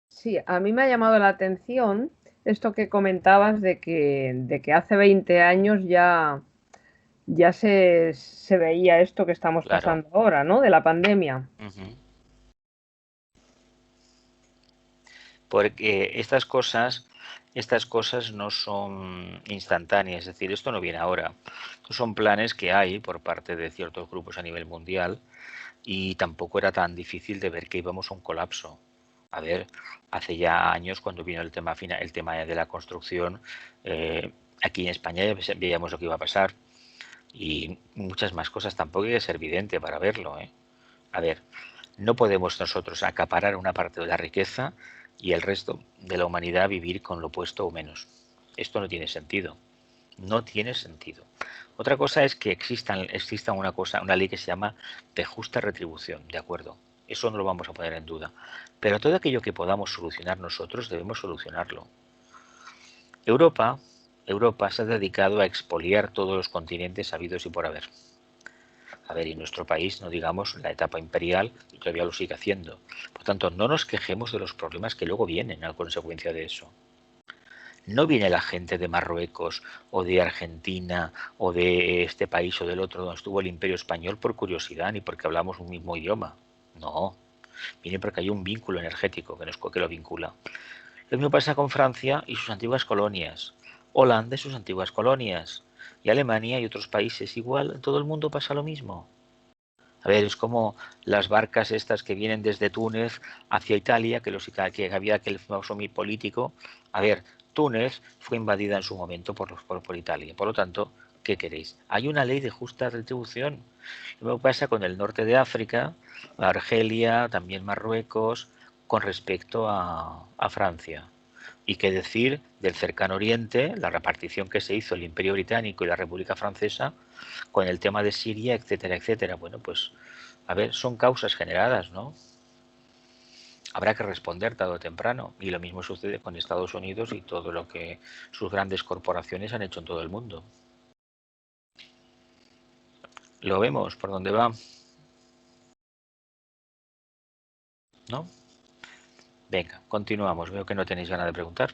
Sí, a mí me ha llamado la atención esto que comentabas de que hace 20 años ya se veía esto que estamos pasando ahora, ¿no? De la pandemia. Uh-huh. Porque estas cosas no son instantáneas, es decir, esto no viene ahora. Estos son planes que hay por parte de ciertos grupos a nivel mundial y tampoco era tan difícil de ver que íbamos a un colapso. A ver, hace ya años cuando vino el tema de la construcción, aquí en España ya veíamos lo que iba a pasar y muchas más cosas. Tampoco hay que ser vidente para verlo. A ver, no podemos nosotros acaparar una parte de la riqueza y el resto de la humanidad vivir con lo opuesto o menos. Esto no tiene sentido. No tiene sentido. Otra cosa es que exista una ley que se llama de justa retribución, ¿de acuerdo? Eso no lo vamos a poner en duda. Pero todo aquello que podamos solucionar nosotros debemos solucionarlo. Europa se ha dedicado a expoliar todos los continentes habidos y por haber. A ver, y nuestro país, no digamos la etapa imperial, y todavía lo sigue haciendo. Por tanto, no nos quejemos de los problemas que luego vienen a consecuencia de eso. No viene la gente de Marruecos o de Argentina o de este país o del otro donde estuvo el Imperio Español por curiosidad ni porque hablamos un mismo idioma. No, viene porque hay un vínculo energético que lo vincula. Lo mismo pasa con Francia y sus antiguas colonias, Holanda y sus antiguas colonias, y Alemania y otros países igual. En todo el mundo pasa lo mismo. A ver, es como las barcas estas que vienen desde Túnez hacia Italia, que había aquel famoso político. A ver, Túnez fue invadida en su momento por Italia. Por lo tanto, ¿qué queréis? Hay una ley de justa retribución. Lo mismo pasa con el norte de África, Argelia, también Marruecos, con respecto a Francia. Y qué decir del cercano oriente, la repartición que se hizo el Imperio Británico y la República Francesa con el tema de Siria, etcétera, etcétera. Bueno, pues, a ver, son causas generadas, ¿no? Habrá que responder tarde o temprano. Y lo mismo sucede con Estados Unidos y todo lo que sus grandes corporaciones han hecho en todo el mundo. Lo vemos por dónde va, ¿no? Venga, continuamos. Veo que no tenéis ganas de preguntar.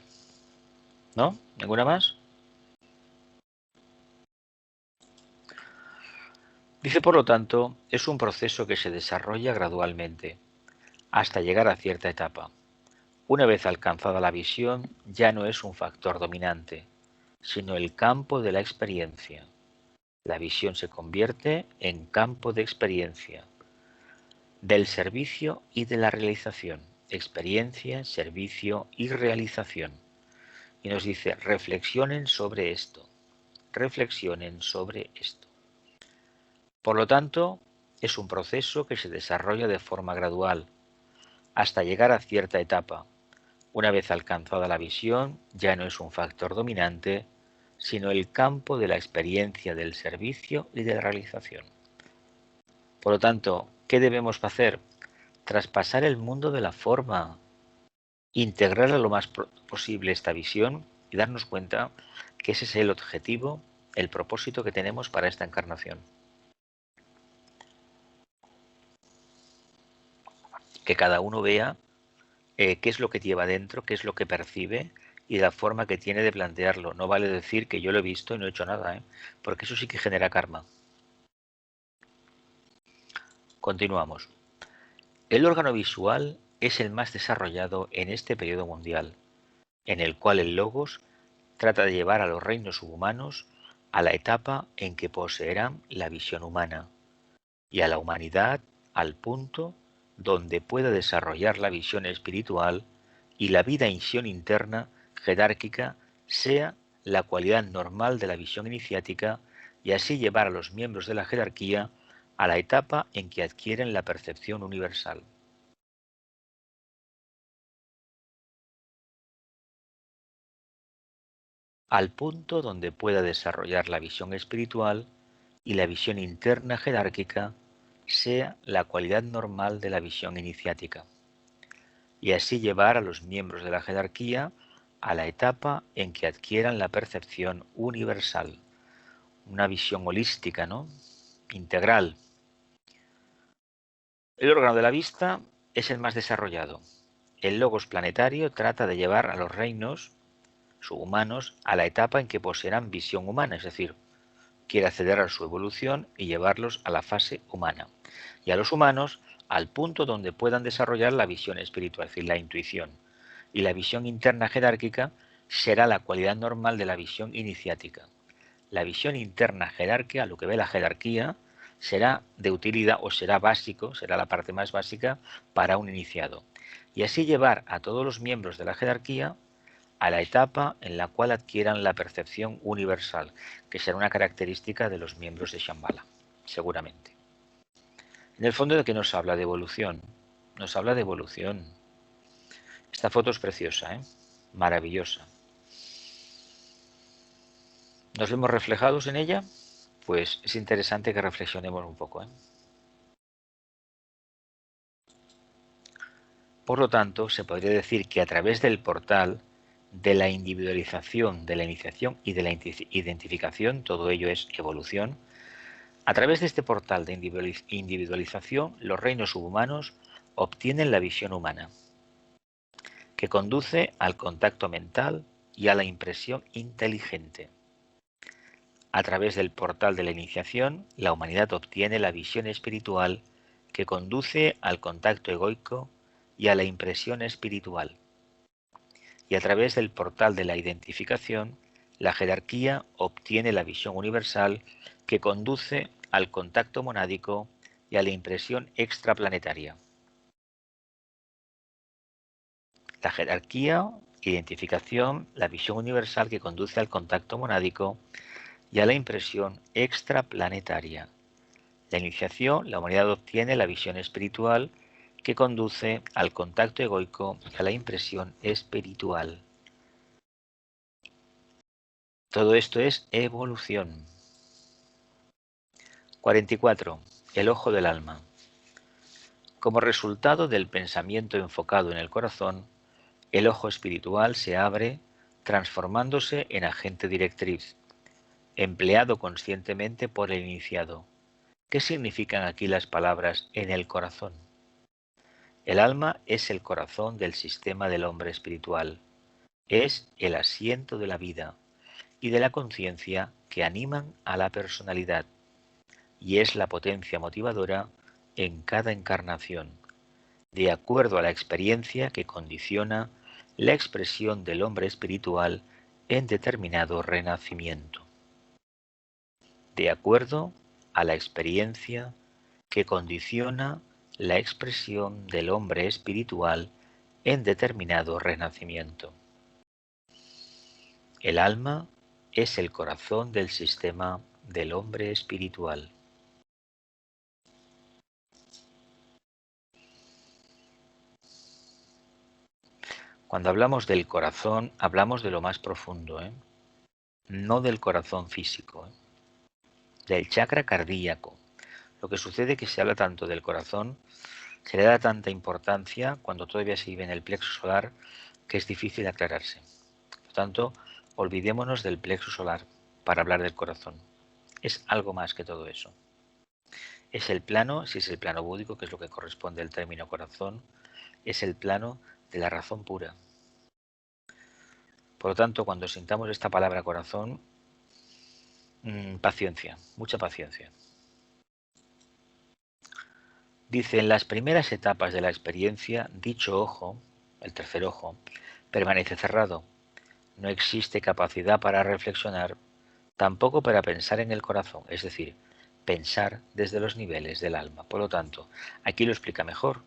¿No? ¿Ninguna más? Dice, por lo tanto, es un proceso que se desarrolla gradualmente, hasta llegar a cierta etapa. Una vez alcanzada la visión, ya no es un factor dominante, sino el campo de la experiencia. La visión se convierte en campo de experiencia, del servicio y de la realización. Experiencia, servicio y realización. Y nos dice, reflexionen sobre esto. Reflexionen sobre esto. Por lo tanto, es un proceso que se desarrolla de forma gradual, hasta llegar a cierta etapa. Una vez alcanzada la visión, ya no es un factor dominante, sino el campo de la experiencia del servicio y de la realización. Por lo tanto, ¿qué debemos hacer? Traspasar el mundo de la forma, integrar a lo más posible esta visión y darnos cuenta que ese es el objetivo, el propósito que tenemos para esta encarnación. Que cada uno vea qué es lo que lleva dentro, qué es lo que percibe y la forma que tiene de plantearlo. No vale decir que yo lo he visto y no he hecho nada, porque eso sí que genera karma. Continuamos. El órgano visual es el más desarrollado en este periodo mundial, en el cual el Logos trata de llevar a los reinos subhumanos a la etapa en que poseerán la visión humana y a la humanidad al punto donde pueda desarrollar la visión espiritual y la vida interna jerárquica sea la cualidad normal de la visión iniciática y así llevar a los miembros de la jerarquía a la etapa en que adquieren la percepción universal. Al punto donde pueda desarrollar la visión espiritual y la visión interna jerárquica sea la cualidad normal de la visión iniciática, y así llevar a los miembros de la jerarquía a la etapa en que adquieran la percepción universal, una visión holística, ¿no? Integral. El órgano de la vista es el más desarrollado. El logos planetario trata de llevar a los reinos subhumanos a la etapa en que poseerán visión humana, es decir, quiere acelerar su evolución y llevarlos a la fase humana, y a los humanos al punto donde puedan desarrollar la visión espiritual, es decir, la intuición, y la visión interna jerárquica será la cualidad normal de la visión iniciática. La visión interna jerárquica, lo que ve la jerarquía, será de utilidad o será básico, será la parte más básica para un iniciado, y así llevar a todos los miembros de la jerarquía a la etapa en la cual adquieran la percepción universal, que será una característica de los miembros de Shambhala, seguramente. En el fondo, ¿de qué nos habla? De evolución. Nos habla de evolución. Esta foto es preciosa, maravillosa. ¿Nos vemos reflejados en ella? Pues es interesante que reflexionemos un poco. Por lo tanto, se podría decir que a través del portal de la individualización, de la iniciación y de la identificación, todo ello es evolución. A través de este portal de individualización, los reinos subhumanos obtienen la visión humana, que conduce al contacto mental y a la impresión inteligente. A través del portal de la iniciación, la humanidad obtiene la visión espiritual, que conduce al contacto egoico y a la impresión espiritual. Y a través del portal de la identificación, la jerarquía obtiene la visión universal, que conduce al contacto monádico y a la impresión extraplanetaria. La jerarquía, identificación, la visión universal que conduce al contacto monádico y a la impresión extraplanetaria. La iniciación, la humanidad obtiene la visión espiritual que conduce al contacto egoico y a la impresión espiritual. Todo esto es evolución. 44. El ojo del alma. Como resultado del pensamiento enfocado en el corazón, el ojo espiritual se abre, transformándose en agente directriz, empleado conscientemente por el iniciado. ¿Qué significan aquí las palabras en el corazón? El alma es el corazón del sistema del hombre espiritual. Es el asiento de la vida y de la conciencia que animan a la personalidad, y es la potencia motivadora en cada encarnación, de acuerdo a la experiencia que condiciona la expresión del hombre espiritual en determinado renacimiento. De acuerdo a la experiencia que condiciona la expresión del hombre espiritual en determinado renacimiento. El alma es el corazón del sistema del hombre espiritual. Cuando hablamos del corazón, hablamos de lo más profundo, no del corazón físico, del chakra cardíaco. Lo que sucede es que se habla tanto del corazón, se le da tanta importancia cuando todavía se vive en el plexo solar, que es difícil aclararse. Por lo tanto, olvidémonos del plexo solar para hablar del corazón. Es algo más que todo eso. Es el plano, si es el plano búdico, que es lo que corresponde al término corazón, es el plano de la razón pura. Por lo tanto, cuando sintamos esta palabra corazón, paciencia, mucha paciencia. Dice, en las primeras etapas de la experiencia, dicho ojo, el tercer ojo, permanece cerrado. No existe capacidad para reflexionar, tampoco para pensar en el corazón, es decir, pensar desde los niveles del alma. Por lo tanto, aquí lo explica mejor.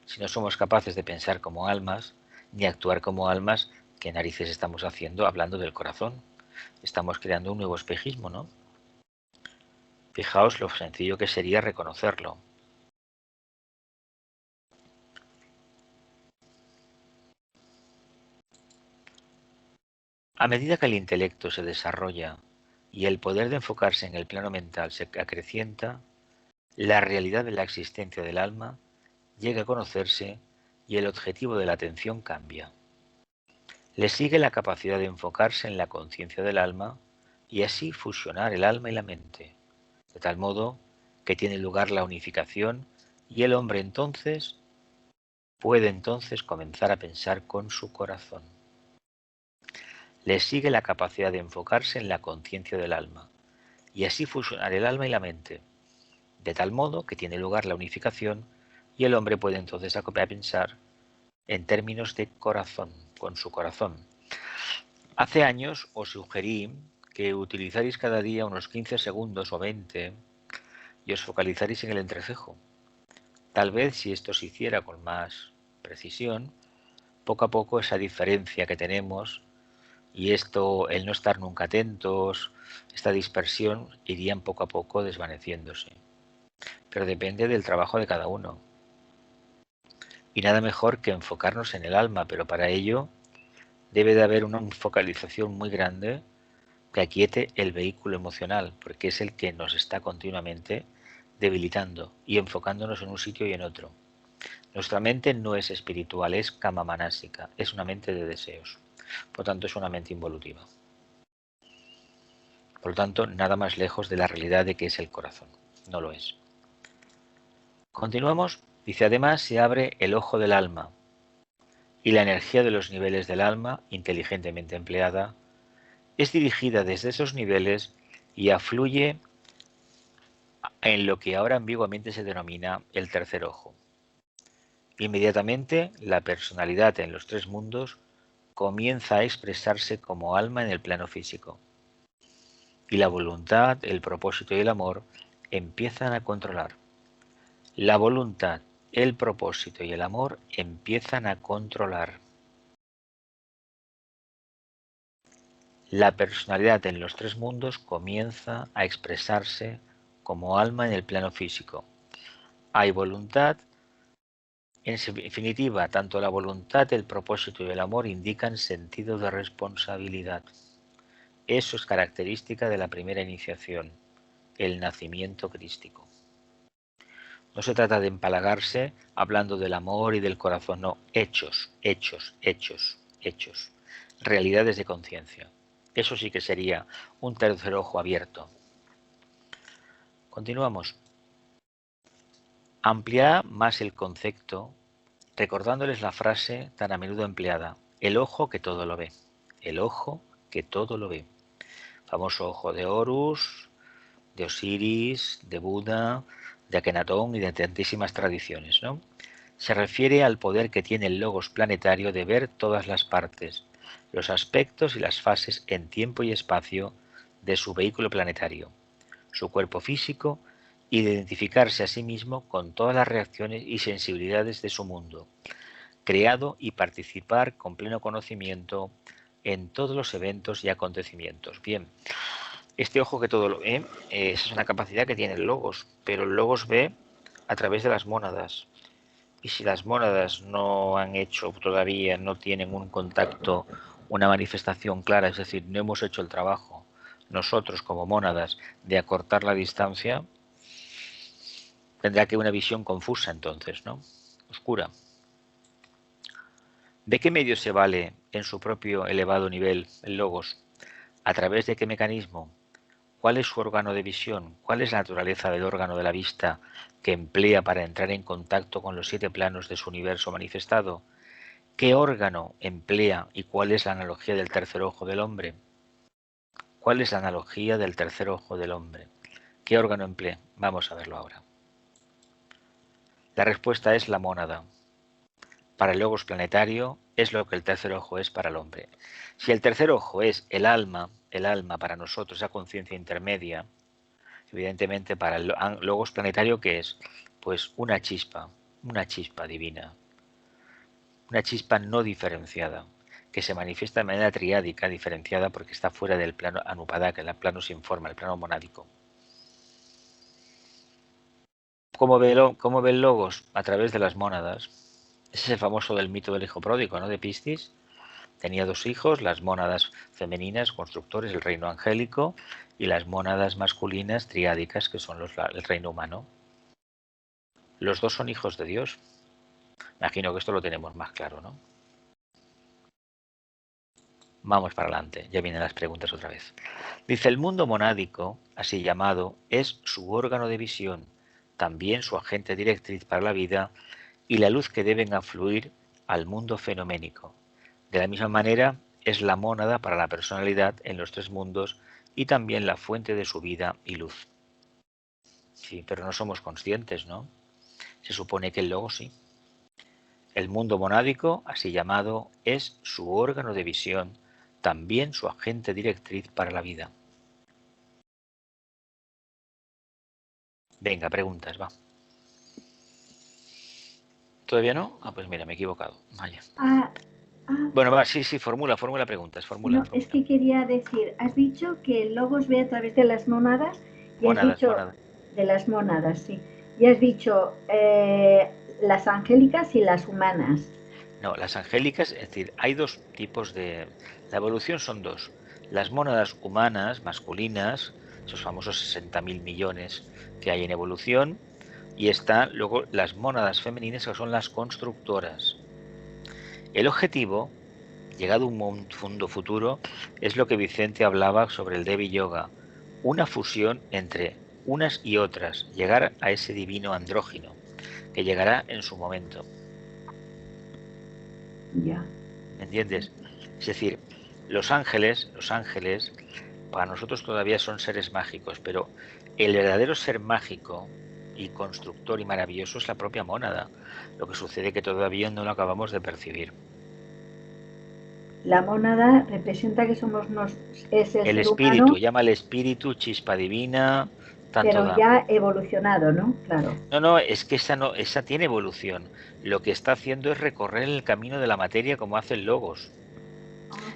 Si no somos capaces de pensar como almas, ni actuar como almas, ¿qué narices estamos haciendo hablando del corazón? Estamos creando un nuevo espejismo, ¿no? Fijaos lo sencillo que sería reconocerlo. A medida que el intelecto se desarrolla y el poder de enfocarse en el plano mental se acrecienta, la realidad de la existencia del alma llega a conocerse y el objetivo de la atención cambia. Le sigue la capacidad de enfocarse en la conciencia del alma y así fusionar el alma y la mente, de tal modo que tiene lugar la unificación y el hombre puede comenzar a pensar con su corazón. Le sigue la capacidad de enfocarse en la conciencia del alma y así fusionar el alma y la mente, de tal modo que tiene lugar la unificación y el hombre puede entonces pensar en términos de corazón, con su corazón. Hace años os sugerí que utilizarais cada día unos 15 segundos o 20 y os focalizaréis en el entrecejo. Tal vez si esto se hiciera con más precisión, poco a poco esa diferencia que tenemos y el no estar nunca atentos, esta dispersión, irían poco a poco desvaneciéndose. Pero depende del trabajo de cada uno. Y nada mejor que enfocarnos en el alma, pero para ello debe de haber una focalización muy grande que aquiete el vehículo emocional, porque es el que nos está continuamente debilitando y enfocándonos en un sitio y en otro. Nuestra mente no es espiritual, es kama manásica, es una mente de deseos. Por lo tanto, es una mente involutiva. Por lo tanto, nada más lejos de la realidad de que es el corazón. No lo es. Continuamos. Dice, además se abre el ojo del alma y la energía de los niveles del alma, inteligentemente empleada, es dirigida desde esos niveles y afluye en lo que ahora ambiguamente se denomina el tercer ojo. Inmediatamente, la personalidad en los tres mundos comienza a expresarse como alma en el plano físico. Y la voluntad, el propósito y el amor empiezan a controlar. La voluntad, el propósito y el amor empiezan a controlar. La personalidad en los tres mundos comienza a expresarse como alma en el plano físico. Hay voluntad. En definitiva, tanto la voluntad, el propósito y el amor indican sentido de responsabilidad. Eso es característica de la primera iniciación, el nacimiento crístico. No se trata de empalagarse hablando del amor y del corazón, no, hechos, hechos, hechos, hechos, realidades de conciencia. Eso sí que sería un tercer ojo abierto. Continuamos. Ampliará más el concepto recordándoles la frase tan a menudo empleada, el ojo que todo lo ve, el ojo que todo lo ve. Famoso ojo de Horus, de Osiris, de Buda, de Akenatón y de tantísimas tradiciones, ¿no? Se refiere al poder que tiene el logos planetario de ver todas las partes, los aspectos y las fases en tiempo y espacio de su vehículo planetario, su cuerpo físico y de identificarse a sí mismo con todas las reacciones y sensibilidades de su mundo, creado y participar con pleno conocimiento en todos los eventos y acontecimientos. Bien, este ojo que todo lo ve es una capacidad que tiene el logos, pero el logos ve a través de las mónadas. Y si las mónadas no han hecho todavía, no tienen un contacto, una manifestación clara, es decir, no hemos hecho el trabajo nosotros como mónadas de acortar la distancia, tendrá que una visión confusa entonces, ¿no? Oscura. ¿De qué medio se vale en su propio elevado nivel el logos? ¿A través de qué mecanismo? ¿Cuál es su órgano de visión? ¿Cuál es la naturaleza del órgano de la vista que emplea para entrar en contacto con los 7 planos de su universo manifestado? ¿Qué órgano emplea y cuál es la analogía del tercer ojo del hombre? ¿Cuál es la analogía del tercer ojo del hombre? ¿Qué órgano emplea? Vamos a verlo ahora. La respuesta es la mónada. Para el logos planetario es lo que el tercer ojo es para el hombre. Si el tercer ojo es el alma para nosotros, esa conciencia intermedia, evidentemente para el logos planetario, ¿qué es? Pues una chispa divina, una chispa no diferenciada, que se manifiesta de manera triádica, diferenciada porque está fuera del plano anupadaka, el plano sin forma, el plano monádico. ¿Cómo ve el logos? A través de las mónadas. Ese es el famoso del mito del hijo pródigo, ¿no? De Piscis. Tenía 2 hijos, las mónadas femeninas, constructores, el reino angélico, y las mónadas masculinas, triádicas, que son el reino humano. Los 2 son hijos de Dios. Imagino que esto lo tenemos más claro, ¿no? Vamos para adelante, ya vienen las preguntas otra vez. Dice, el mundo monádico, así llamado, es su órgano de visión, también su agente directriz para la vida y la luz que deben afluir al mundo fenoménico. De la misma manera, es la mónada para la personalidad en los 3 mundos y también la fuente de su vida y luz. Sí, pero no somos conscientes, ¿no? Se supone que el logos sí. El mundo monádico, así llamado, es su órgano de visión, también su agente directriz para la vida. Venga, preguntas, va. ¿Todavía no? Ah, pues mira, me he equivocado. Vaya. Bueno, va, sí, formula preguntas. Formula. Es que quería decir, has dicho que el logos ve a través de las mónadas. Mónadas. De las mónadas, sí. Y has dicho las angélicas y las humanas. No, las angélicas, es decir, hay 2 tipos de... La evolución son 2. Las mónadas humanas, masculinas, esos famosos 60.000 millones que hay en evolución, y están luego las mónadas femeninas, que son las constructoras. El objetivo, llegado un mundo futuro, es lo que Vicente hablaba sobre el Devi Yoga, una fusión entre unas y otras, llegar a ese divino andrógino, que llegará en su momento. Ya. ¿Me entiendes? Es decir, los ángeles, para nosotros todavía son seres mágicos, pero el verdadero ser mágico y constructor y maravilloso es la propia mónada. Lo que sucede es que todavía no lo acabamos de percibir. La mónada representa que somos es el ser espíritu, humano, llámale espíritu, chispa divina, tanto pero da. ya evolucionado, ¿no? Claro. No, es que esa tiene evolución. Lo que está haciendo es recorrer el camino de la materia como hace el Logos.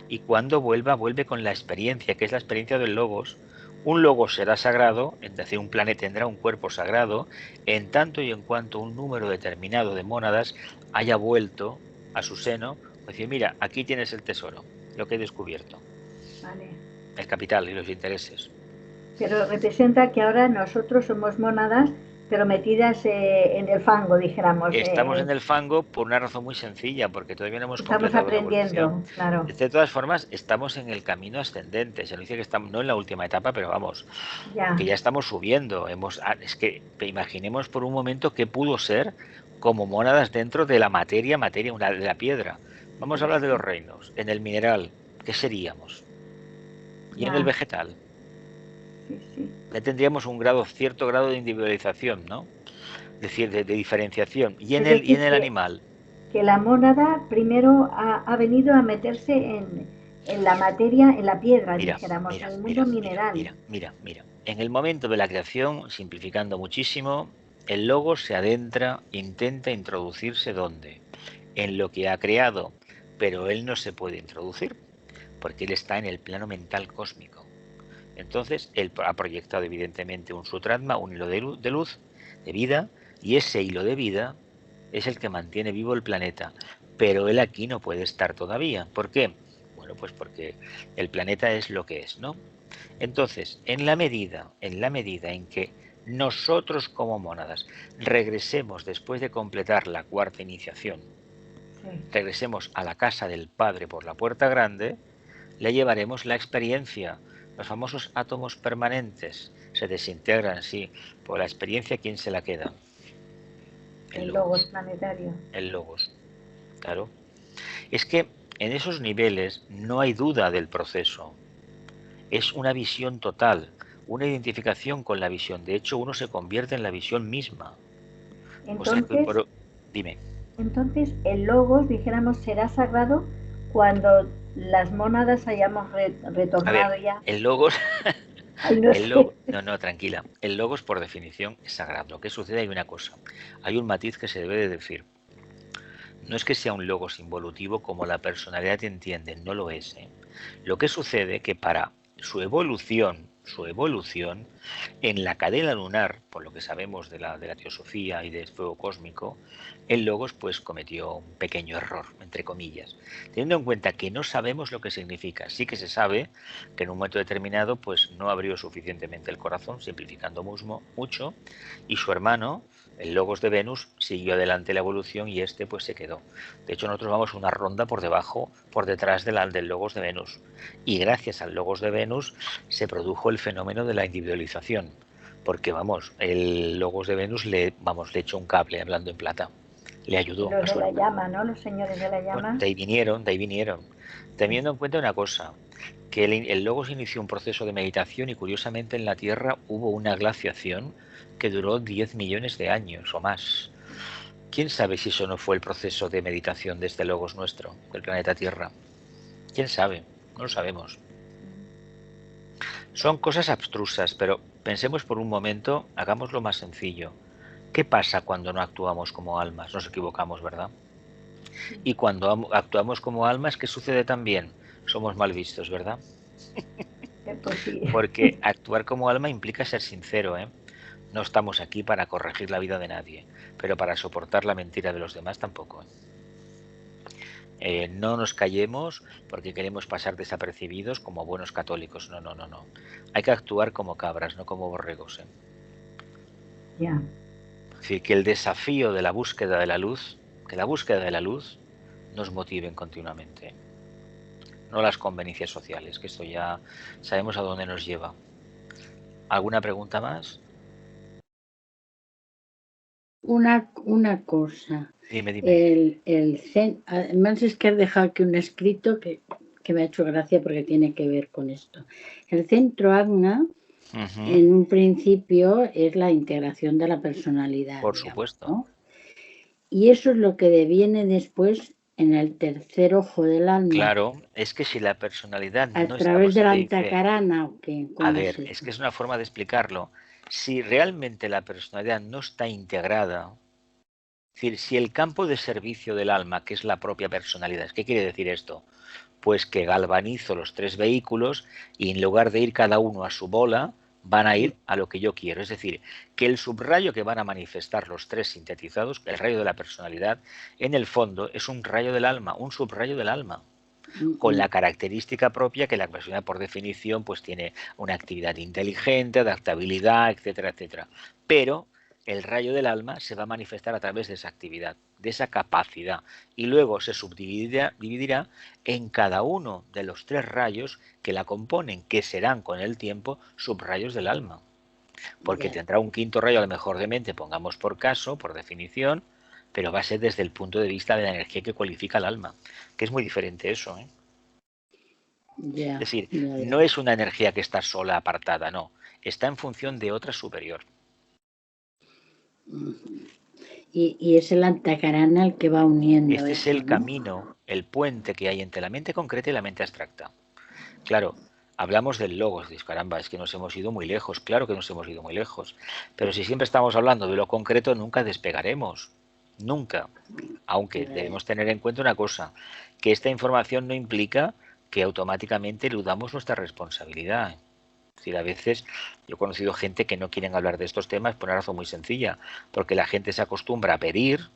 Y cuando vuelve con la experiencia, que es la experiencia del Logos. Un Logos será sagrado, es decir, un planeta tendrá un cuerpo sagrado, en tanto y en cuanto un número determinado de mónadas haya vuelto a su seno, decir, mira, aquí tienes el tesoro, lo que he descubierto. Vale. El capital y los intereses. Pero representa que ahora nosotros somos mónadas, pero metidas en el fango, dijéramos. Estamos en el fango por una razón muy sencilla, porque todavía no hemos Estamos completado aprendiendo, la evolución. claro. De todas formas, estamos en el camino ascendente. Se nos dice que estamos no en la última etapa, pero vamos, que ya estamos subiendo. Es que imaginemos por un momento qué pudo ser como mónadas dentro de la materia, de la piedra. Vamos a hablar de los reinos. En el mineral, ¿qué seríamos? Y en el vegetal. Sí. Ya tendríamos cierto grado de individualización, ¿no? Es decir, de diferenciación. Y en el animal. Que la mónada primero ha venido a meterse en la materia, en la piedra, dijéramos, en el mundo mineral. Mira. En el momento de la creación, simplificando muchísimo, el Logos se adentra, intenta introducirse ¿dónde? En lo que ha creado, pero él no se puede introducir, porque él está en el plano mental cósmico. Entonces, él ha proyectado evidentemente un sutratma, un hilo de luz, de vida, y ese hilo de vida es el que mantiene vivo el planeta. Pero él aquí no puede estar todavía. ¿Por qué? Bueno, pues porque el planeta es lo que es, ¿no? Entonces, en la medida en que nosotros como mónadas regresemos después de completar la cuarta iniciación, regresemos a la casa del Padre por la puerta grande, le llevaremos la experiencia. Los famosos átomos permanentes se desintegran, sí, por la experiencia, ¿quién se la queda? El Logos planetario. El Logos, claro. Es que en esos niveles no hay duda del proceso. Es una visión total, una identificación con la visión. De hecho, uno se convierte en la visión misma. Entonces, dime. Entonces, el Logos, dijéramos, será sagrado cuando las mónadas hayamos retornado ya. El Logos... No, tranquila. El Logos, por definición, es sagrado. Lo que sucede, hay una cosa. Hay un matiz que se debe de decir. No es que sea un Logos involutivo como la personalidad entiende, no lo es. Lo que sucede que para su evolución en la cadena lunar, por lo que sabemos de la teosofía y del fuego cósmico, el Logos pues cometió un pequeño error, entre comillas, teniendo en cuenta que no sabemos lo que significa. Sí que se sabe que en un momento determinado pues no abrió suficientemente el corazón, simplificando mucho, y su hermano, el Logos de Venus, siguió adelante la evolución y este pues se quedó. De hecho, nosotros vamos una ronda por detrás del Logos de Venus, y gracias al Logos de Venus se produjo el fenómeno de la individualización, porque el Logos de Venus le echó un cable, hablando en plata, le ayudó. Los de la llama, ¿no? Los señores de la llama. Bueno, de ahí vinieron. Teniendo en cuenta una cosa, que el Logos inició un proceso de meditación y curiosamente en la Tierra hubo una glaciación que duró 10 millones de años o más. ¿Quién sabe si eso no fue el proceso de meditación de este Logos nuestro, del planeta Tierra? ¿Quién sabe? No lo sabemos. Son cosas abstrusas, pero pensemos por un momento, hagámoslo más sencillo. ¿Qué pasa cuando no actuamos como almas? Nos equivocamos, ¿verdad? Y cuando actuamos como almas, ¿qué sucede también? Somos mal vistos, ¿verdad? Pues sí. Porque actuar como alma implica ser sincero, ¿eh? No estamos aquí para corregir la vida de nadie, pero para soportar la mentira de los demás tampoco. No nos callemos porque queremos pasar desapercibidos como buenos católicos. No. Hay que actuar como cabras, no como borregos. Ya. Es decir, que el desafío de la búsqueda de la luz, nos motive continuamente. no las conveniencias sociales, que esto ya sabemos a dónde nos lleva. ¿Alguna pregunta más? Una cosa. Dime. Además es que has dejado aquí un escrito que me ha hecho gracia porque tiene que ver con esto. El centro AGNA, en un principio, es la integración de la personalidad. Por supuesto. ¿no? Y eso es lo que deviene después en el tercer ojo del alma. Claro, es que si la personalidad no a través de la antacarana, ¿o qué? A ver, es que es una forma de explicarlo. Si realmente la personalidad no está integrada, es decir, si el campo de servicio del alma, que es la propia personalidad, ¿qué quiere decir esto? Pues que galvanizo los 3 vehículos y en lugar de ir cada uno a su bola, van a ir a lo que yo quiero. Es decir, que el subrayo que van a manifestar los 3 sintetizados, el rayo de la personalidad, en el fondo es un rayo del alma, un subrayo del alma, con la característica propia que la personalidad por definición pues tiene una actividad inteligente, adaptabilidad, etcétera, etcétera. Pero el rayo del alma se va a manifestar a través de esa actividad, de esa capacidad, y luego se subdividirá en cada uno de los 3 rayos que la componen, que serán con el tiempo subrayos del alma. Porque tendrá un 5.º rayo a lo mejor de mente, pongamos por caso, por definición, pero va a ser desde el punto de vista de la energía que cualifica el alma, que es muy diferente eso, ¿eh? Es decir, no es una energía que está sola, apartada, no, está en función de otra superior. Y es el antacarana el que va uniendo. Este es el camino, el puente que hay entre la mente concreta y la mente abstracta. Claro, hablamos del logos, dices, caramba, es que nos hemos ido muy lejos, claro que nos hemos ido muy lejos, pero si siempre estamos hablando de lo concreto, nunca despegaremos, nunca. Aunque debemos tener en cuenta una cosa, que esta información no implica que automáticamente eludamos nuestra responsabilidad. Es decir, a veces yo he conocido gente que no quieren hablar de estos temas por una razón muy sencilla, porque la gente se acostumbra a pedir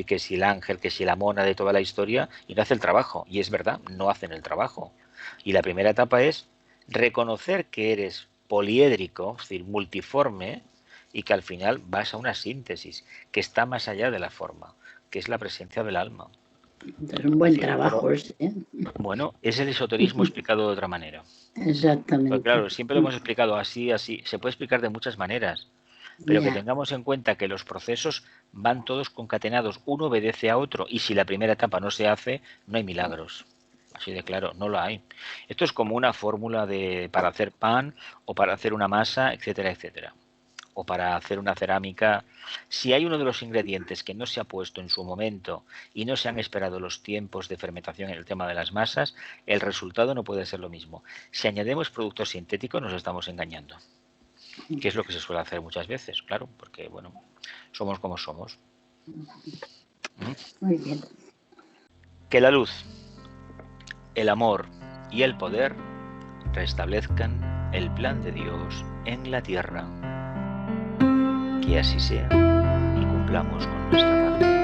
que si el ángel, que si la mona de toda la historia, y no hace el trabajo. Y es verdad, no hacen el trabajo. Y la primera etapa es reconocer que eres poliédrico, es decir, multiforme, y que al final vas a una síntesis que está más allá de la forma, que es la presencia del alma. Es un buen trabajo ese, ¿eh? Bueno, es el esoterismo explicado de otra manera. Exactamente. Pero claro, siempre lo hemos explicado así. Se puede explicar de muchas maneras, pero que tengamos en cuenta que los procesos van todos concatenados, uno obedece a otro, y si la primera etapa no se hace, no hay milagros. Así de claro, no lo hay. Esto es como una fórmula para hacer pan o para hacer una masa, etcétera, etcétera. O para hacer una cerámica. Si hay uno de los ingredientes que no se ha puesto en su momento y no se han esperado los tiempos de fermentación en el tema de las masas, el resultado no puede ser lo mismo. Si añadimos productos sintéticos nos estamos engañando, que es lo que se suele hacer muchas veces, claro, porque bueno, somos como somos. Muy bien. Que la luz, el amor y el poder restablezcan el plan de Dios en la tierra. Que así sea y cumplamos con nuestra parte.